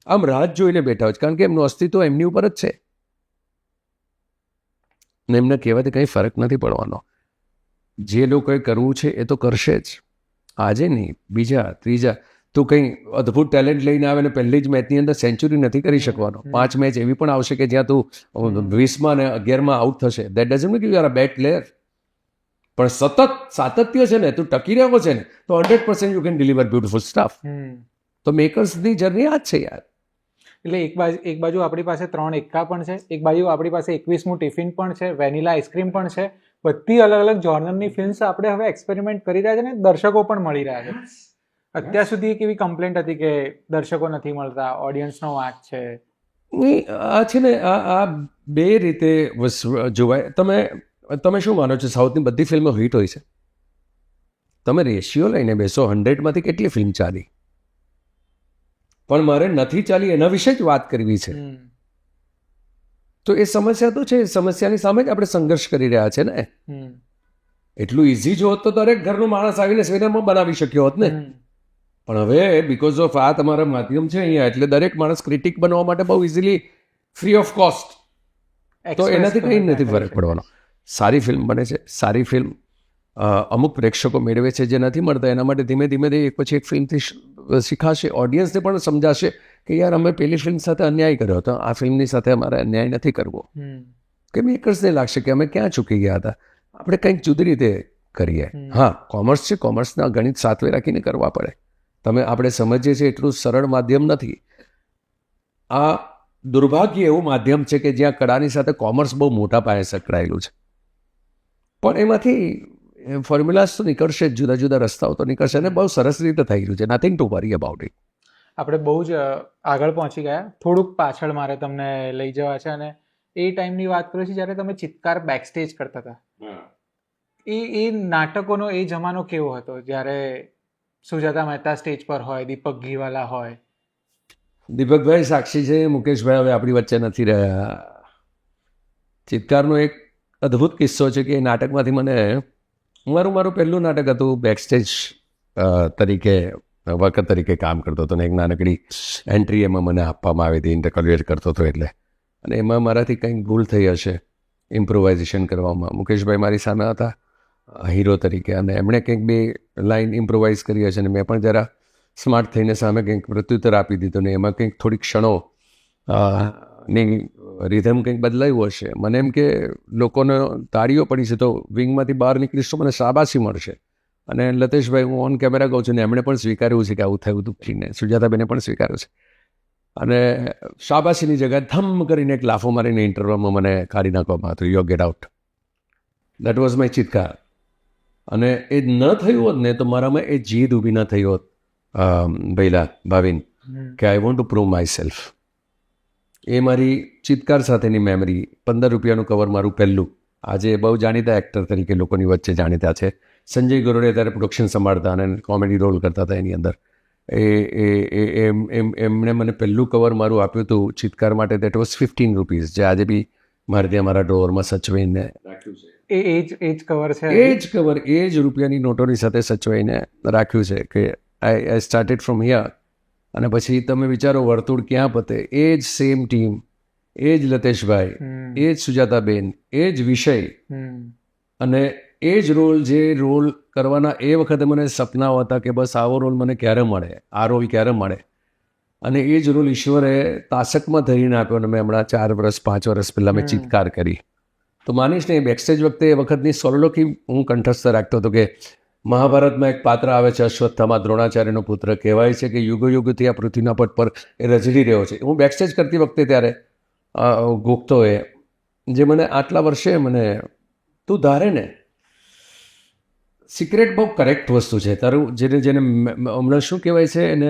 આમ રાત જોઈને બેઠા હોય છે, કારણ કે એમનું અસ્તિત્વ એમની ઉપર જ છે ને એમને કહેવાથી કંઈ ફરક નથી પડવાનો. જે લોકોએ કરવું છે એ તો કરશે જ, આજે નહીં, બીજા ત્રીજા. તું કંઈ અદ્ભુત ટેલેન્ટ લઈને આવે ને પહેલી જ મેચની અંદર સેન્ચુરી નથી કરી શકવાનો. 5 મેચ એવી પણ આવશે કે જ્યાં તું 20માં અને 11માં આઉટ થશે. દેટ ડઝન્ટ મીન કે you are a bad player. પણ સતત સાતત્ય છે ને, તું ટકી રહ્યો છે ને, તો 100% you can deliver beautiful stuff. તો મેકર્સની જર્ની આ જ છે યાર. એટલે એક બાજુ આપણી પાસે 3 એક્કા પણ છે, એક બાજુ આપણી પાસે 21મું ટિફિન પણ છે, વેનીલા આઈસ્ક્રીમ પણ છે. બધી અલગ અલગ જોનરની ફિલ્મ્સ આપણે હવે એક્સપેરિમેન્ટ કરી રહ્યા છે ને દર્શકો પણ મળી રહ્યા છે. અત્યાર સુધી એક એવી કમ્પ્લેન્ટ હતી કે દર્શકો નથી મળતા, ઓડિયન્સનો વાંક છે. આ છે ને, આ બે રીતે જોવાય. તમે શું માનો છો, સાઉથની બધી ફિલ્મો હિટ હોય છે? તમે રેશિયો લઈને બેસો, 100માંથી કેટલી ફિલ્મ ચાલી? પણ મારે નથી ચાલી એના વિશે જ વાત કરવી છે. તો એ સમસ્યા તો છે, સમસ્યાની સામે જ આપણે સંઘર્ષ કરી રહ્યા છે ને. એટલું ઇઝી જો હોત તો દરેક ઘરનું માણસ આવીને સિનેમા બનાવી શક્યો હોત ને. પણ હવે બિકોઝ ઓફ આ તમારા માધ્યમ છે અહીંયા, એટલે દરેક માણસ ક્રિટિક બનવા માટે બહુ ઇઝીલી ફ્રી ઓફ કોસ્ટ, તો એનાથી કંઈ નથી ફરક પડવાનો. સારી ફિલ્મ બને છે, સારી ફિલ્મ અમુક પ્રેક્ષકો મેળવે છે જે નથી મળતા, એના માટે ધીમે ધીમે એક પછી એક ફિલ્મથી શીખાશે, ઓડિયન્સને પણ સમજાશે કે યાર અમે પેલી ફિલ્મ સાથે અન્યાય કર્યો હતો, આ ફિલ્મની સાથે અમારે અન્યાય નથી કરવો. કે મેકર્સને લાગશે કે અમે ક્યાં ચૂકી ગયા હતા, આપણે કંઈક જુદી રીતે કરીએ. હા, કોમર્સ છે, કોમર્સના ગણિત સાથવે રાખીને કરવા પડે. આપણે સમજીએ છીએ એટલું સરળ માધ્યમ નથી. આ દુર્ભાગ્ય એવું માધ્યમ છે કે જ્યાં કળાની સાથે કોમર્સ બહુ મોટા પાયે સંકળાયેલું છે. પણ એમાંથી ફોર્મ્યુલાસ તો નીકળશે જ, જુદા જુદા રસ્તાઓ તો નીકળશે, અને બહુ સરસ રીતે થઈ રહ્યું છે. Nothing to worry about it. આપણે બહુ જ આગળ પહોંચી ગયા, થોડુંક પાછળ મારે તમને લઈ જવા છે. અને એ ટાઈમની વાત કરું છું જ્યારે તમે ચિત્કાર બેકસ્ટેજ કરતા હતા. એ નાટકોનો એ જમાનો કેવો હતો, જ્યારે સુજાતા મહેતા સ્ટેજ પર હોય, દીપક ઘીવાલા હોય? દીપકભાઈ સાક્ષી છે, મુકેશભાઈ હવે આપણી વચ્ચે નથી રહ્યા. ચિત્કારનો એક અદ્ભુત કિસ્સો છે કે એ નાટકમાંથી મને, મારું પહેલું નાટક હતું, બેકસ્ટેજ તરીકે વર્કર તરીકે કામ કરતો હતો, ને એક નાનકડી એન્ટ્રી એમાં મને આપવામાં આવી હતી, ઇન્ટરકલ્યુએટ કરતો હતો એટલે. અને એમાં મારાથી કંઈક ભૂલ થઈ હશે ઇમ્પ્રોવાઇઝેશન કરવામાં. મુકેશભાઈ મારી સામે હતા હીરો તરીકે, અને એમણે કંઈક 2 લાઇન ઇમ્પ્રોવાઇઝ કરી હશે, અને મેં પણ જરા સ્માર્ટ થઈને સામે કંઈક પ્રત્યુત્તર આપી દીધું, ને એમાં કંઈક થોડીક ક્ષણો ની રિધમ કંઈક બદલાયું હશે. મને એમ કે લોકોને તાળીઓ પડી છે, તો વિંગમાંથી બહાર નીકળીશ તો મને શાબાશી મળશે. અને લતેશભાઈ, હું ઓન કેમેરા કહું છું ને, એમણે પણ સ્વીકાર્યું છે કે આવું થયું હતું, ને સુજાતાબેને પણ સ્વીકાર્યું છે. અને શાબાશીની જગ્યાએ ધમ કરીને એક લાફો મારીને ઇન્ટરવ્યુમાં મને કાઢી નાખવામાં હતું, you get out. That was my ચિત્કાર. અને એ ન થયું હોત ને તો મારામાં એ જીદ ઊભી ન થઈ હોત ભાવિન, કે I want to prove myself. એ મારી ચિત્કાર સાથેની મેમરી. 15 રૂપિયાનું કવર મારું પહેલું, આજે બહુ જાણીતા એક્ટર તરીકે લોકોની વચ્ચે જાણીતા છે. સંજય ગરોડે ત્યારે પ્રોડક્શન સંભાળતા અને કોમેડી રોલ કરતા હતા એની અંદર. એમણે મને પહેલું કવર મારું આપ્યું હતું ચિત્કાર માટે, દેટ વોઝ ₹15, જે આજે બી મારે ત્યાં મારા ડ્રોવરમાં સચવાઈને રાખ્યું છે. એ જ કવર છે. એ જ કવર એ જ રૂપિયાની નોટોની સાથે સચવાઈને રાખ્યું છે કે આઈ સ્ટાર્ટેડ ફ્રોમ હિયર. અને પછી તમે વિચારો વર્તુળ ક્યાં પતે. એ જ સેમ ટીમ, એ જ લતેશભાઈ, એ જ સુજાતાબેન, એ જ વિષય અને એ જ રોલ. જે રોલ કરવાના એ વખતે મને સપનાઓ હતા કે બસ આવો રોલ મને ક્યારે મળે, આ રોલ ક્યારે મળે. અને એ જ રોલ ઈશ્વરે તાસકમાં ધરીને આપ્યો. અને મેં હમણાં 4 વર્ષ 5 વર્ષ પહેલાં મેં ચિત્કાર કરી. તો માનીશ ને, બેકસ્ટેજ વખતે એ વખતની સોલોકી હું કંઠસ્થ રાખતો હતો કે મહાભારતમાં એક પાત્ર આવે છે અશ્વત્થામા, દ્રોણાચાર્યનો પુત્ર. કહેવાય છે કે યુગો યુગથી આ પૃથ્વીના પટ પર એ રઝળી રહ્યો છે. હું બેકસ્ટેજ કરતી વખતે ત્યારે ગોખતો એ જે મને આટલા વર્ષે મને તું ધારે ને, સિક્રેટ બહુ કરેક્ટ વસ્તુ છે તારું. જેને હમણાં શું કહેવાય છે એને,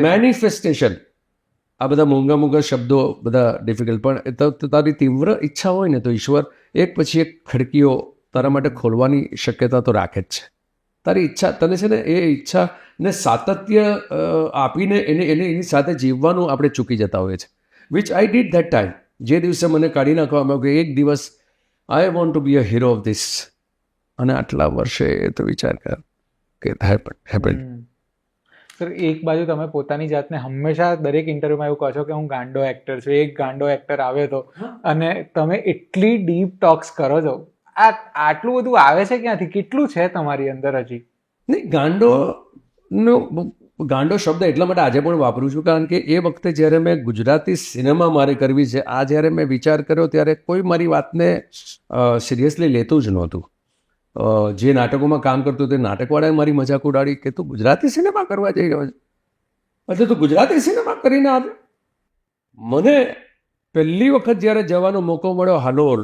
મેનિફેસ્ટેશન. આ બધા મોંઘા શબ્દો બધા ડિફિકલ્ટ, પણ તારી તીવ્ર ઈચ્છા હોય ને તો ઈશ્વર એક પછી એક ખડકીઓ તારા માટે ખોલવાની શક્યતા તો રાખે જ છે. તારી ઈચ્છા તને છે ને, એ ઈચ્છાને સાતત્ય આપીને એની સાથે જીવવાનું આપણે ચૂકી જતા હોઈએ છીએ. Which I did that time. જે દિવસે મને કાઢી નાખવામાં આવ્યું કે એક દિવસ I want to be a hero of this. અને આટલા વર્ષે તો વિચાર કર કે હેપન. સર, એક બાજુ તમે પોતાની જાતને હંમેશા દરેક ઇન્ટરવ્યુમાં એવું કહો છો કે હું ગાંડો એક્ટર છું. એક ગાંડો એક્ટર આવે તો, અને તમે એટલી ડીપ ટોક્સ કરો છો. આટલું બધું આવે છે ક્યાંથી? કેટલું છે તમારી અંદર હજી? નહીં, ગાંડો શબ્દ એટલા માટે આજે પણ વાપરું છું કારણ કે એ વખતે જ્યારે મેં ગુજરાતી સિનેમા મારે કરવી છે, આ જ્યારે મેં વિચાર કર્યો ત્યારે કોઈ મારી વાતને સિરિયસલી લેતું જ નહોતું. જે નાટકોમાં કામ કરતું તે નાટકવાળાએ મારી મજાક ઉડાડી કે તું ગુજરાતી સિનેમા કરવા જઈ રહ્યો છે, એટલે તું ગુજરાતી સિનેમા કરીને આવે. મને પહેલી વખત જ્યારે જવાનો મોકો મળ્યો હાલોલ,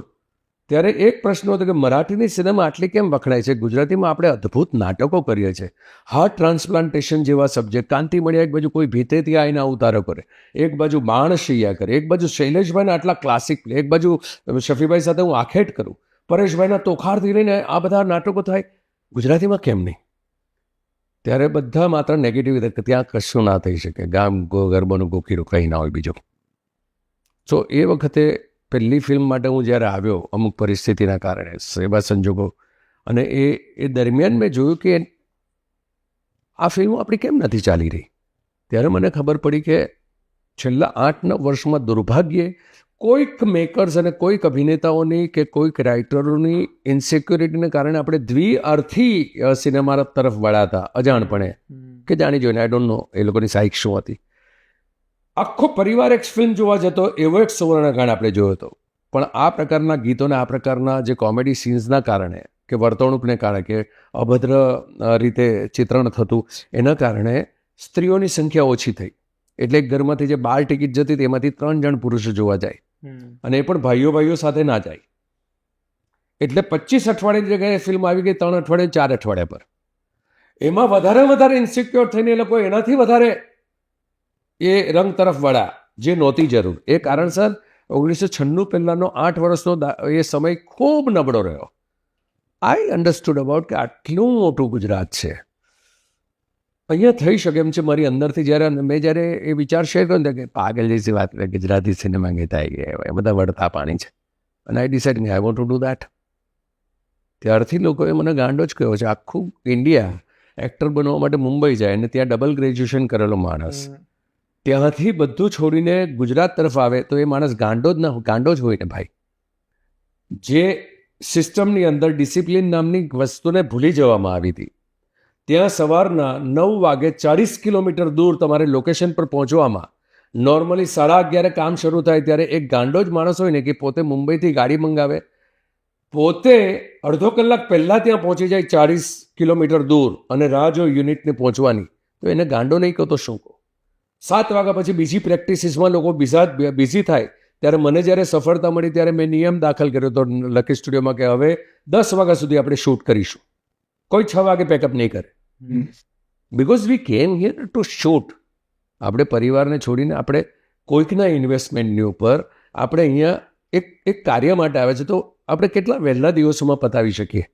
ત્યારે એક પ્રશ્ન હતો કે મરાઠીની સિનેમા આટલી કેમ વખણાય છે? ગુજરાતીમાં આપણે અદ્ભુત નાટકો કરીએ છીએ. હાર્ટ ટ્રાન્સપ્લાન્ટેશન જેવા સબ્જેક્ટ. કાંતિ મળ્યા એક બાજુ કોઈ ભીતેથી આવીને ઉતારો કરે, એક બાજુ બાણ શૈયા કરે, એક બાજુ શૈલેષભાઈના આટલા ક્લાસિક, એક બાજુ શફીભાઈ સાથે હું આખેટ કરું, પરેશભાઈના તોખારથી લઈને આ બધા નાટકો થાય. ગુજરાતીમાં કેમ નહીં? ત્યારે બધા માત્ર નેગેટિવ રીતે ત્યાં કશું ના થઈ શકે, ગામ ગરબાનું ગોખીરું કંઈ ના હોય બીજું. તો એ વખતે પહેલી ફિલ્મ માટે હું જ્યારે આવ્યો અમુક પરિસ્થિતિના કારણે, સેવા સંજોગો, અને એ દરમિયાન મેં જોયું કે આ ફિલ્મો આપણી કેમ નથી ચાલી રહી. ત્યારે મને ખબર પડી કે છેલ્લા 8-9 વર્ષમાં દુર્ભાગ્યે કોઈક મેકર્સ અને કોઈક અભિનેતાઓની કે કોઈક રાઇટરોની ઇન્સિક્યોરિટીને કારણે આપણે દ્વિઅર્થી સિનેમા તરફ વળાતા અજાણપણે કે જાણી જોઈને. આઈ ડોન્ટ નો એ લોકોની સાઇક શું હતી. આખો પરિવાર એક ફિલ્મ જોવા જતો એવો એક સુવર્ણકાળ આપણે જોયો હતો. પણ આ પ્રકારના ગીતોને, આ પ્રકારના જે કોમેડી સીન્સના કારણે કે વર્તણૂકને કારણે કે અભદ્ર રીતે ચિત્રણ થતું, એના કારણે સ્ત્રીઓની સંખ્યા ઓછી થઈ. એટલે એક ઘરમાંથી જે 12 ટિકિટ જતી તેમાંથી 3 જણ પુરુષો જોવા જાય, અને એ પણ ભાઈઓ સાથે ના જાય. એટલે 25 અઠવાડિયાની જગ્યાએ ફિલ્મ આવી ગઈ 3 અઠવાડિયે 4 અઠવાડિયા પર. એમાં વધારે ઇન્સિક્યોર થઈને એ લોકો એનાથી વધારે એ રંગ તરફ વળ્યા, જે નહોતી જરૂર. એ કારણસર 1996 પહેલાંનો 8 વર્ષનો એ સમય ખૂબ નબળો રહ્યો. આઈ અન્ડરસ્ટુડ અબાઉટ કે આટલું મોટું ગુજરાત છે, અહીંયા થઈ શકે એમ છે. મારી અંદરથી જ્યારે એ વિચાર શેર કર્યો ને કે પાગલ જેસી વાત કરે, ગુજરાતી સિનેમા ગીત આવી ગયા, એ બધા વળતા પાણી છે. અને આઈ decide I want to do that. ત્યારથી લોકોએ મને ગાંડો જ કહ્યો છે. આખું ઇન્ડિયા એક્ટર બનવા માટે મુંબઈ જાય અને ત્યાં ડબલ ગ્રેજ્યુએશન કરેલો માણસ ત્યાંથી બધું છોડીને ગુજરાત તરફ આવે તો એ માણસ ગાંડો જ હોય ને ભાઈ. જે સિસ્ટમની અંદર ડિસિપ્લિન નામની વસ્તુને ભૂલી જવામાં આવી હતી, ત્યાં સવારના 9 વાગે 40 કિલોમીટર દૂર તમારે લોકેશન પર પહોંચવામાં નોર્મલી 11:30 કામ શરૂ થાય, ત્યારે એક ગાંડો જ માણસ હોય ને કે પોતે મુંબઈથી ગાડી મંગાવે, પોતે અડધો કલાક પહેલાં ત્યાં પહોંચી જાય 40 કિલોમીટર દૂર અને રાહ જો યુનિટને પહોંચવાની, તો એને ગાંડો નહીં કહો તો શું કહો. 7 વાગ્યા પછી બીજી પ્રેક્ટિસીસમાં લોકો બિઝી થાય. ત્યારે મને જ્યારે સફળતા મળી ત્યારે મેં નિયમ દાખલ કર્યો હતો લકી સ્ટુડિયોમાં કે હવે 10 વાગ્યા સુધી આપણે શૂટ કરીશું, કોઈ 6 વાગે પેકઅપ નહીં કરે. બિકોઝ વી કેમ હિયર ટુ શૂટ. આપણે પરિવારને છોડીને આપણે કોઈકના ઇન્વેસ્ટમેન્ટની ઉપર આપણે અહીંયા એક કાર્ય માટે આવે છે. તો આપણે કેટલા વહેલા દિવસોમાં પતાવી શકીએ,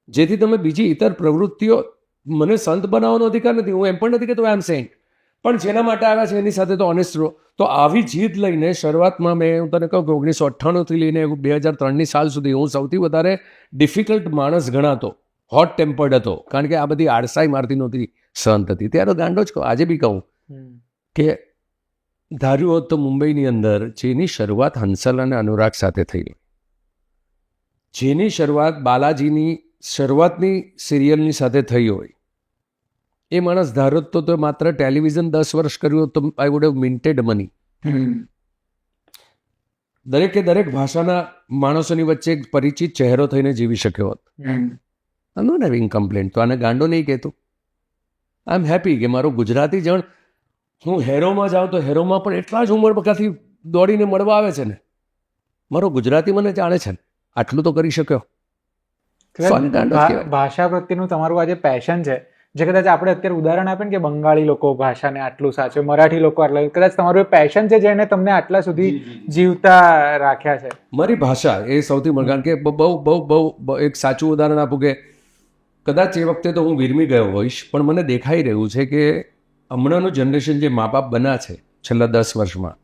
જેથી તમે બીજી ઇતર પ્રવૃત્તિઓ, મને સંત બનાવવાનો અધિકાર નથી, હું એમ પણ નથી કહેતો આઈ એમ સેન્ટ, પણ જેના માટે આવ્યા છે એની સાથે તો ઓનેસ્ટ રહો. તો આવી જીદ લઈને શરૂઆતમાં હું તને કહું કે 1998થી લઈને 2003ની સાલ સુધી હું સૌથી વધારે ડિફિકલ્ટ માણસ ગણાતો, હોટ ટેમ્પર્ડ હતો, કારણ કે આ બધી આડસાઈ મારતી નહોતી સંત હતી. ત્યારે ગાંડો જ કહું, આજે બી કહું કે ધાર્યું હોત તો મુંબઈની અંદર જેની શરૂઆત હંસલ અને અનુરાગ સાથે થઈ, જેની શરૂઆત બાલાજીની શરૂઆતની સિરિયલની સાથે થઈ હોય, એ માણસ ધારો તો માત્ર ટેલિવિઝન 10 વર્ષ કર્યું તો આઈ વુડ હેવ મિન્ટેડ મની. દરેકે દરેક ભાષાના માણસોની વચ્ચે એક પરિચિત ચહેરો થઈને જીવી શક્યો હોત. I not having complaint. તો આને ગાંડો નહીં કહેતો. આઈ એમ હેપી કે મારો ગુજરાતી જણ, હું હેરોમાં જાઉં તો હેરોમાં પણ એટલા જ ઉમળકાથી દોડીને મળવા આવે છે ને, મારો ગુજરાતી મને જાણે છે ને, આટલું તો કરી શક્યો. સોરી, ગાંડો જ કહેવાય. ભાષા પ્રત્યેનું તમારું આજે પેશન છે, જે કદાચ આપણે અત્યારે ઉદાહરણ આપે ને કે બંગાળી લોકો ભાષાને આટલું સાચવે, મરાઠી લોકો આટલા, કદાચ તમારું એ પેશન છે જેને તમને આટલા સુધી જીવતા રાખ્યા છે. મારી ભાષા એ સૌથી મોટું, કારણ કે બહુ એક સાચું ઉદાહરણ આપું કે કદાચ એ વખતે તો હું વિરમી ગયો હોઈશ, પણ મને દેખાઈ રહ્યું છે કે હમણાંનું જનરેશન જે મા બાપ બન્યા છે છેલ્લા 10 વર્ષમાં,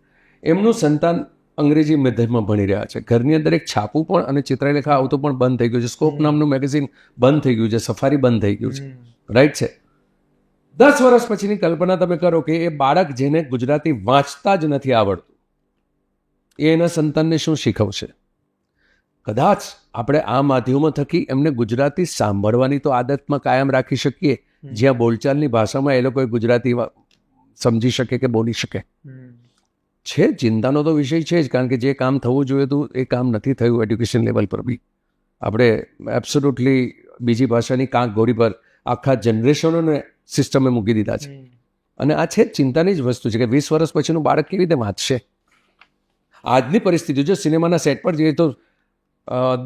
એમનું સંતાન અંગ્રેજી માધ્યમમાં ભણી રહ્યા છે. ઘરની અંદર એક છાપું પણ અને ચિત્રલેખા આવતું પણ બંધ થઈ ગયું છે. સ્કોપ નામનું મેગેઝિન બંધ થઈ ગયું છે, સફારી બંધ થઈ ગયું છે. રાઈટ છે. 10 વર્ષ પછીની કલ્પના તમે કરો કે એ બાળક જેને ગુજરાતી વાંચતા જ નથી આવડતું, એ એના સંતાનને શું શીખવશે? કદાચ આપણે આ માધ્યમો થકી એમને ગુજરાતી સાંભળવાની તો આદતમાં કાયમ રાખી શકીએ, જ્યાં બોલચાલની ભાષામાં એ લોકો ગુજરાતી સમજી શકે કે બોલી શકે. છે ચિંતાનો તો વિષય છે જ, કારણ કે જે કામ થવું જોઈએ હતું એ કામ નથી થયું. એડ્યુકેશન લેવલ પર બી આપણે એબ્સોલ્યુટલી બીજી ભાષાની કાંક ગોરી પર આખા જનરેશનોને સિસ્ટમે મૂકી દીધા છે. અને આ છે ચિંતાની જ વસ્તુ છે કે 20 વર્ષ પછીનું બાળક કેવી રીતે વાંચશે? આજની પરિસ્થિતિ જો સિનેમાના સેટ પર જઈએ તો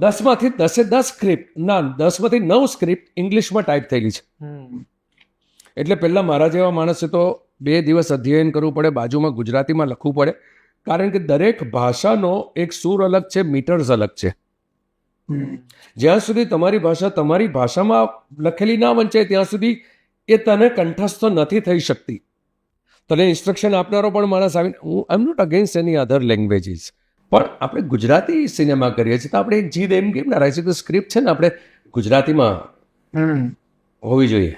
10માંથી 10 સ્ક્રિપ્ટ, ના 10માંથી 9 સ્ક્રિપ્ટ ઇંગ્લિશમાં ટાઈપ થયેલી છે. એટલે પહેલાં મારા જેવા માણસે તો 2 દિવસ અધ્યયન કરવું પડે, બાજુમાં ગુજરાતીમાં લખવું પડે, કારણ કે દરેક ભાષાનો એક સૂર અલગ છે, મીટર્સ અલગ છે. જ્યાં સુધી તમારી ભાષા તમારી ભાષામાં લખેલી ના વંચાય ત્યાં સુધી એ તને કંઠસ્થ નથી થઈ શકતી. તને ઇન્સ્ટ્રક્શન આપનારો પણ માણસ આવીને, હું I am not against any other languages, પણ આપણે ગુજરાતી સિનેમા કરીએ છીએ તો આપણે એક જીદ એમ કેમ ના રાખીએ કે સ્ક્રિપ્ટ છે ને આપણે ગુજરાતીમાં હોવી જોઈએ.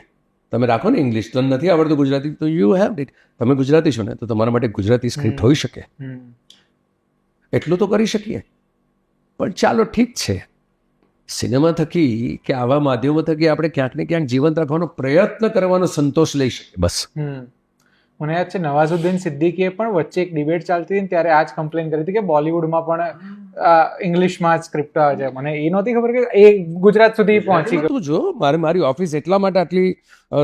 તમે રાખો ને ઇંગ્લિશ, તને નથી આવડતું ગુજરાતી તો યુ હેવ ઇટ. તમે ગુજરાતી છો ને તો તમારા માટે ગુજરાતી સ્ક્રિપ્ટ હોઈ શકે, એટલું તો કરી શકીએ. પણ ચાલો ઠીક છે, સિનેમા થકી કે આવા માધ્યમો થકી આપણે ક્યાંક ને ક્યાંક જીવંત રાખવાનો પ્રયત્ન કરવાનો સંતોષ લઈ શકીએ, બસ. મને યાદ છે નવાઝુદ્દીન સિદ્દીકીએ પણ વચ્ચે એક ડિબેટ ચાલતી હતી ને ત્યારે આ જ કમ્પ્લેન કરી હતી કે બોલિવૂડમાં પણ ઇંગ્લિશમાં જ સ્ક્રિપ્ટ આવે છે. મને એ નહોતી ખબર કે એ ગુજરાત સુધી પહોંચી ગયું. તું જો, મારી ઓફિસ એટલા માટે આટલી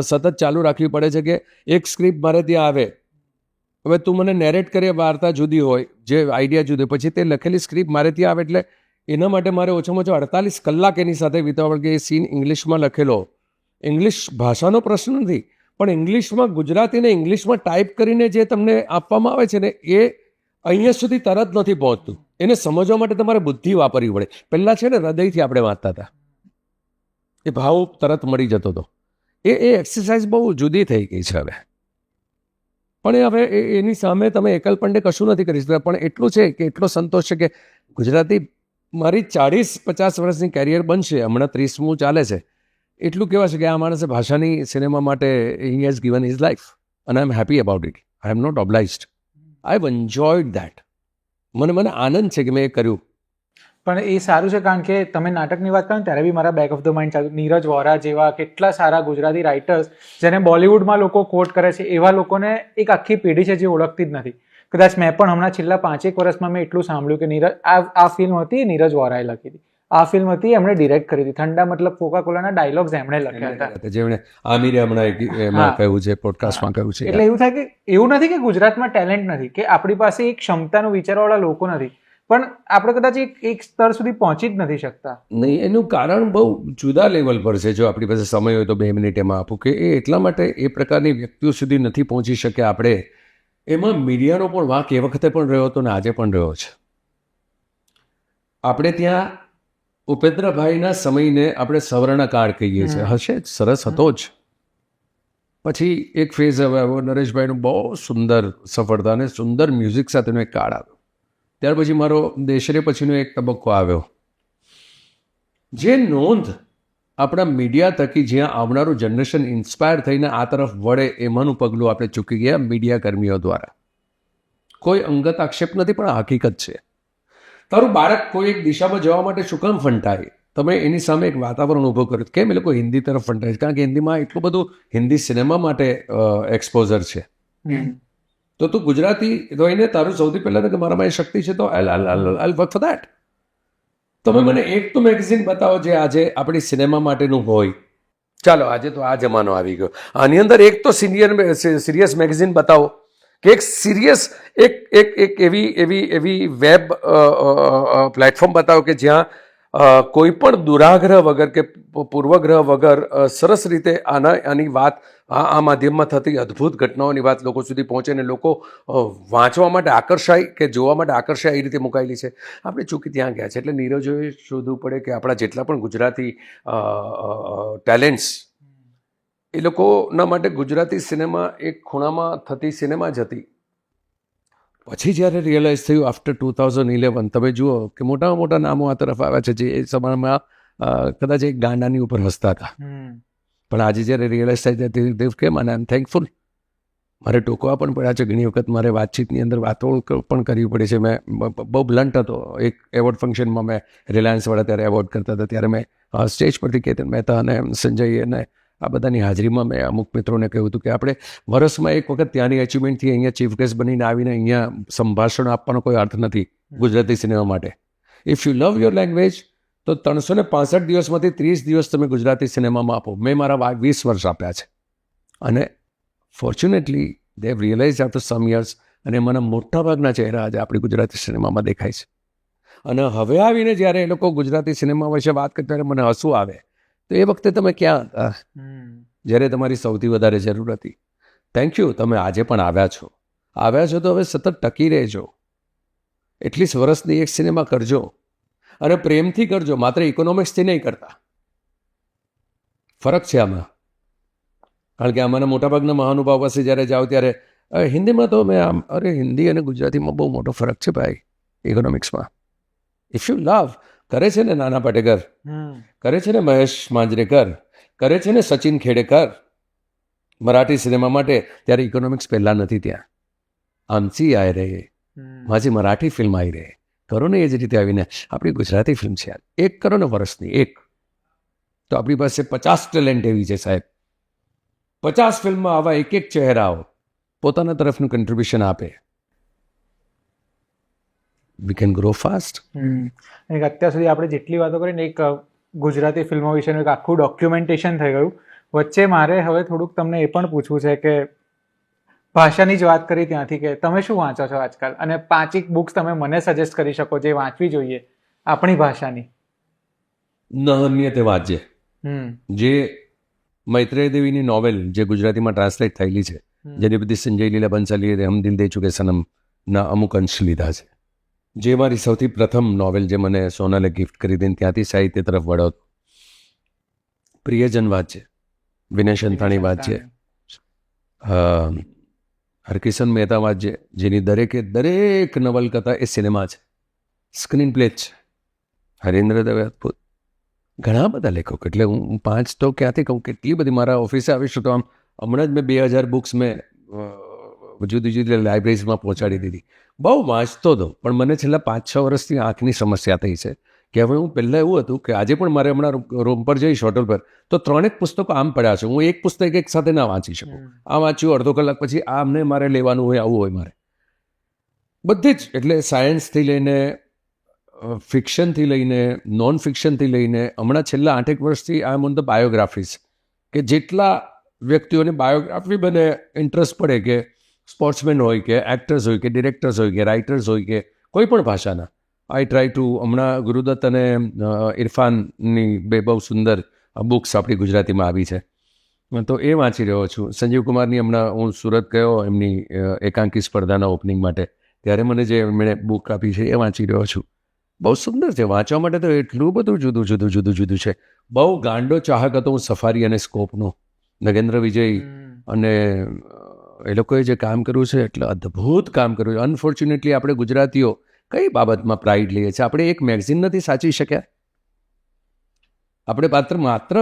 સતત ચાલુ રાખવી પડે છે કે એક સ્ક્રિપ્ટ મારે ત્યાં આવે, હવે તું મને નેરેટ કરીએ, વાર્તા જુદી હોય, જે આઈડિયા જુદી, પછી તે લખેલી સ્ક્રિપ્ટ મારે ત્યાં આવે, એટલે એના માટે મારે ઓછામાં ઓછો 48 કલાક એની સાથે વિતાવવા કે એ સીન ઇંગ્લિશમાં લખેલો. ઇંગ્લિશ ભાષાનો પ્રશ્ન નથી, પણ ઇંગ્લિશમાં ગુજરાતીને ઇંગ્લિશમાં ટાઈપ કરીને જે તમને આપવામાં આવે છે ને, એ અહીંયા સુધી તરત નથી પહોંચતું. એને સમજવા માટે તમારે બુદ્ધિ વાપરવી પડે. પહેલાં છે ને હૃદયથી આપણે વાંચતા હતા, એ ભાવ તરત મળી જતો હતો. એ એક્સરસાઇઝ બહુ જુદી થઈ ગઈ છે હવે. પણ હવે એની સામે તમે એકલપંડે કશું નથી કરી શકતા. પણ એટલું છે કે એટલો સંતોષ છે કે ગુજરાતી મારી 40-50 વર્ષની કેરિયર બનશે, હમણાં 30મું ચાલે છે, એટલું કહેવાય છે કે આ માણસે ભાષાની સિનેમા માટે he has given his life અને I am happy about it. I am not obliged. I have enjoyed that. મને આનંદ છે કે મેં એ કર્યું. પણ એ સારું છે, કારણ કે તમે નાટકની વાત કરો ને ત્યારે બી મારા બેક ઓફ ધ માઇન્ડ ચાલુ, નીરજ વોરા જેવા કેટલા સારા ગુજરાતી રાઇટર્સ જેને બોલિવૂડમાં લોકો કોટ કરે છે, એવા લોકોને એક આખી પેઢી છે જે ઓળખતી જ નથી. કદાચ મેં પણ હમણાં છેલ્લા 5-1 વર્ષમાં મેં એટલું સાંભળ્યું કે નીરજ આ ફિલ્મ હતી, નીરજ વોરાએ લખી હતી. આ ફિલ્મ હતી, એમણે ડિરેક્ટ કરી હતી. ઠંડા મતલબ કોકા કોલાના ડાયલોગ્સ એમણે લખ્યા હતા, જેમણે આમિરે હમણાં એમાં કહ્યું છે, પોડકાસ્ટમાં કહ્યું છે. એટલે એવું થાય કે એવું નથી કે ગુજરાતમાં ટેલેન્ટ નથી, કે આપણી પાસે એક ક્ષમતાનું વિચારવાળા લોકો નથી, પણ આપણે કદાચ એક સ્તર સુધી પહોંચી જ નથી શકતા. નહીં, એનું કારણ બહુ જુદા લેવલ પર છે. જો આપણી પાસે સમય હોય તો 2 મિનિટ એમાં આપું કે એ એટલા માટે એ પ્રકારની વ્યક્તિઓ સુધી નથી પહોંચી શક્યા આપણે. એમાં મીડિયાનો પણ વાંક એ વખતે પણ રહ્યો હતો ને આજે પણ રહ્યો છે. આપણે ત્યાં ઉપેન્દ્રભાઈના સમયને આપણે સવર્ણ કાળ કહીએ છીએ હશે જ, સરસ હતો જ. પછી એક ફેઝ હવે આવ્યો નરેશભાઈનું બહુ સુંદર સફળતા અને સુંદર મ્યુઝિક સાથેનો એક કાળ આવ્યો. ત્યાર પછી મારો દેશરે પછીનો એક તબક્કો આવ્યો. જે નોંધ આપણા મીડિયા થકી જ્યાં આવનારું જનરેશન ઇન્સ્પાયર થઈને આ તરફ વળે એમાંનું પગલું આપણે ચૂકી ગયા મીડિયા કર્મીઓ દ્વારા. કોઈ અંગત આક્ષેપ નથી, પણ આ હકીકત છે. તારું બાળક કોઈ એક દિશામાં જવા માટે શું કામ ફંટાય? તમે એની સામે એક વાતાવરણ ઊભું કર્યું. કેમ એ લોકો હિન્દી તરફ ફંટાય છે? કારણ કે હિન્દીમાં એટલું બધું હિન્દી સિનેમા માટે એક્સપોઝર છે. તો તું ગુજરાતી રહીને તારું સૌથી પહેલાં કે મારામાં એ શક્તિ છે તો આઈ વર્ક ફોર દેટ. તમે મને એક તો મેગઝીન બતાવો જે આજે આપણી સિનેમા માટેનું હોય. ચાલો આજે તો આ જમાનો આવી ગયો. આની અંદર એક તો સિરિયસ મેગઝીન બતાવો કે એક સિરિયસ એક એવી વેબ પ્લેટફોર્મ બતાવો કે જ્યાં કોઈ પણ દુરાગ્રહ વગર કે પૂર્વગ્રહ વગર સરસ રીતે આની વાત આ માધ્યમમાં થતી અદ્ભુત ઘટનાઓની વાત લોકો સુધી પહોંચે ને લોકો વાંચવા માટે આકર્ષાય કે જોવા માટે આકર્ષાય એ રીતે મુકાયેલી છે. આપણે ચૂકી ત્યાં ગયા છે. એટલે નીરજોએ શોધવું પડે કે આપણા જેટલા પણ ગુજરાતી ટેલેન્ટ્સ એ લોકોના માટે ગુજરાતી સિનેમા એક ખૂણામાં થતી સિનેમા જ હતી. પછી જ્યારે રિયલાઇઝ થયું આફ્ટર 2011 તમે જુઓ કે મોટામાં મોટા નામો આ તરફ આવ્યા છે જે એ સમયમાં કદાચ એક ગાંડાની ઉપર હસતા હતા. પણ આજે જ્યારે રિયલાઇઝ થાય ત્યારે દેવ કેમ અને આઈ એમ થેન્કફુલ. મારે ટોકવા પણ પડ્યા છે ઘણી વખત, મારે વાતચીતની અંદર વાતો પણ કરવી પડે છે. મેં બહુ બ્લન્ટ હતો. એક એવોર્ડ ફંક્શનમાં મેં રિલાયન્સવાળા ત્યારે એવોર્ડ કરતા હતા ત્યારે મેં સ્ટેજ પરથી કેતન મહેતા અને સંજય અને આ બધાની હાજરીમાં મેં અમુક મિત્રોને કહ્યું હતું કે આપણે વર્ષમાં એક વખત ત્યાંની અચીવમેન્ટથી અહીંયા ચીફ ગેસ્ટ બનીને આવીને અહીંયા સંભાષણ આપવાનો કોઈ અર્થ નથી ગુજરાતી સિનેમા માટે. If you love your language તો 365 દિવસમાંથી 30 દિવસ તમે ગુજરાતી સિનેમામાં આપો. મેં મારા 20 વર્ષ આપ્યા છે અને fortunately they have realise after some years અને એમાંના મોટાભાગના ચહેરા આજે આપણી ગુજરાતી સિનેમામાં દેખાય છે. અને હવે આવીને જ્યારે એ લોકો ગુજરાતી સિનેમા વિશે વાત કરે ત્યારે મને હસવું આવે. તો એ વખતે તમે ક્યાં હતા જ્યારે તમારી સૌથી વધારે જરૂર હતી? થેન્ક યુ, તમે આજે પણ આવ્યા છો તો હવે સતત ટકી રહેજો. એટલીસ્ટ વર્ષની એક સિનેમા કરજો અને પ્રેમથી કરજો, માત્ર ઇકોનોમિક્સથી નહીં કરતા. ફરક છે આમાં. કારણ કે આમાંના મોટાભાગના મહાનુભાવ પાસે જ્યારે જાઓ ત્યારે હિન્દીમાં તો મેં હિન્દી અને ગુજરાતીમાં બહુ મોટો ફરક છે ભાઈ ઇકોનોમિક્સમાં. ઇફ યુ લવ કરે છે ને નાના પાટેકર, કરે છે ને મહેશ માંજરેકર, કરે છે ને સચિન ખેડેકર મરાઠી સિનેમા માટે, ત્યારે ઇકોનોમિક્સ પહેલાં નથી ત્યાં. આમચી આવી રહે, માજી મરાઠી ફિલ્મ આવી રહે, કરો ને એ જ રીતે આવીને આપણી ગુજરાતી ફિલ્મ છે યાર. એક કરો ને વર્ષની એક, તો આપણી પાસે 50 ટેલેન્ટ એવી છે સાહેબ. 50 ફિલ્મમાં આવા એક ચહેરાઓ પોતાના તરફનું કન્ટ્રીબ્યુશન આપે. We can grow fast. અત્યાર સુધી આપણે જેટલી વાતો કરીને એક ગુજરાતી ફિલ્મો વિશેનું એક આખું ડોક્યુમેન્ટેશન થઈ ગયું. વચ્ચે મારે હવે થોડુંક તમને એ પણ પૂછવું છે કે ભાષાની જ વાત કરી ત્યાંથી કે તમે શું વાંચો છો આજકાલ, અને 5 બુક્સ તમે મને સજેસ્ટ કરી શકો જે વાંચવી જોઈએ આપણી ભાષાની. નહમ્યતે વાંચજે. જે મૈત્રેય દેવીની નોવેલ જે ગુજરાતીમાં ટ્રાન્સલેટ થયેલી છે, જેની બધી સંજય લીલા બંસાલીએ હમ દિલ દે ચુકે સનમ ના અમુક અંશ લીધા છે, જે મારી સૌથી પ્રથમ નોવેલ જે મને સોનાલે ગિફ્ટ કરી દઈને ત્યાંથી સાહિત્ય તરફ વળ્યો. પ્રિયજન વાંચે, વિનય શંતાણી વાંચે, હરકિશન મહેતા વાંચે, જેની દરેકે દરેક નવલકથા એ સિનેમા છે, સ્ક્રીન પ્લે છે. હરેન્દ્ર દવે અદભુત, ઘણા બધા લેખકો. એટલે હું 5 તો ક્યાંથી કહું, કેટલી બધી. મારા ઓફિસે આવીશું તો આમ હમણાં જ મેં 2000 બુક્સ મેં જુદી જુદી લાઇબ્રેરીઝમાં પહોંચાડી દીધી. બહુ વાંચતો હતો, પણ મને છેલ્લા 5-6 વર્ષથી આંખની સમસ્યા થઈ છે કે હવે હું પહેલાં એવું હતું કે આજે પણ મારે હમણાં રૂમ પર જઈશ હોટલ પર તો 3 પુસ્તકો આમ પડ્યા છે. હું એક પુસ્તક એક સાથે ના વાંચી શકું. આ વાંચ્યું અડધો કલાક પછી આમને મારે લેવાનું હોય, આવું હોય મારે બધી જ. એટલે સાયન્સથી લઈને ફિક્શનથી લઈને નોન ફિક્શનથી લઈને હમણાં છેલ્લા 8 વર્ષથી આઈ એમ ઓન ધ બાયોગ્રાફીઝ, કે જેટલા વ્યક્તિઓને બાયોગ્રાફી બને ઇન્ટરેસ્ટ પડે, કે સ્પોર્ટ્સમેન હોય કે એક્ટર્સ હોય કે ડિરેક્ટર્સ હોય કે રાઇટર્સ હોય કે કોઈ પણ ભાષાના. આઈ ટ્રાય ટુ. હમણાં ગુરુદત્ત અને ઇરફાનની 2 બહુ સુંદર બુક્સ આપણી ગુજરાતીમાં આવી છે, તો એ વાંચી રહ્યો છું. સંજીવ કુમારની હમણાં હું સુરત ગયો એમની એકાંકી સ્પર્ધાના ઓપનિંગ માટે, ત્યારે મને જે એમણે બુક આપી છે એ વાંચી રહ્યો છું. બહુ સુંદર છે, વાંચવા માટે તો એટલું બધું જુદું છે. બહુ ગાંડો ચાહક હતો હું સફારી અને સ્કોપનો. નગેન્દ્ર વિજય અને એ લોકોએ જે કામ કર્યું છે એટલે અદ્ભુત કામ કર્યું છે. અનફોર્ચ્યુનેટલી આપણે ગુજરાતીઓ કઈ બાબતમાં પ્રાઇડ લઈએ છીએ? આપણે એક મેગઝીન નથી સાચવી શક્યા. આપણે માત્ર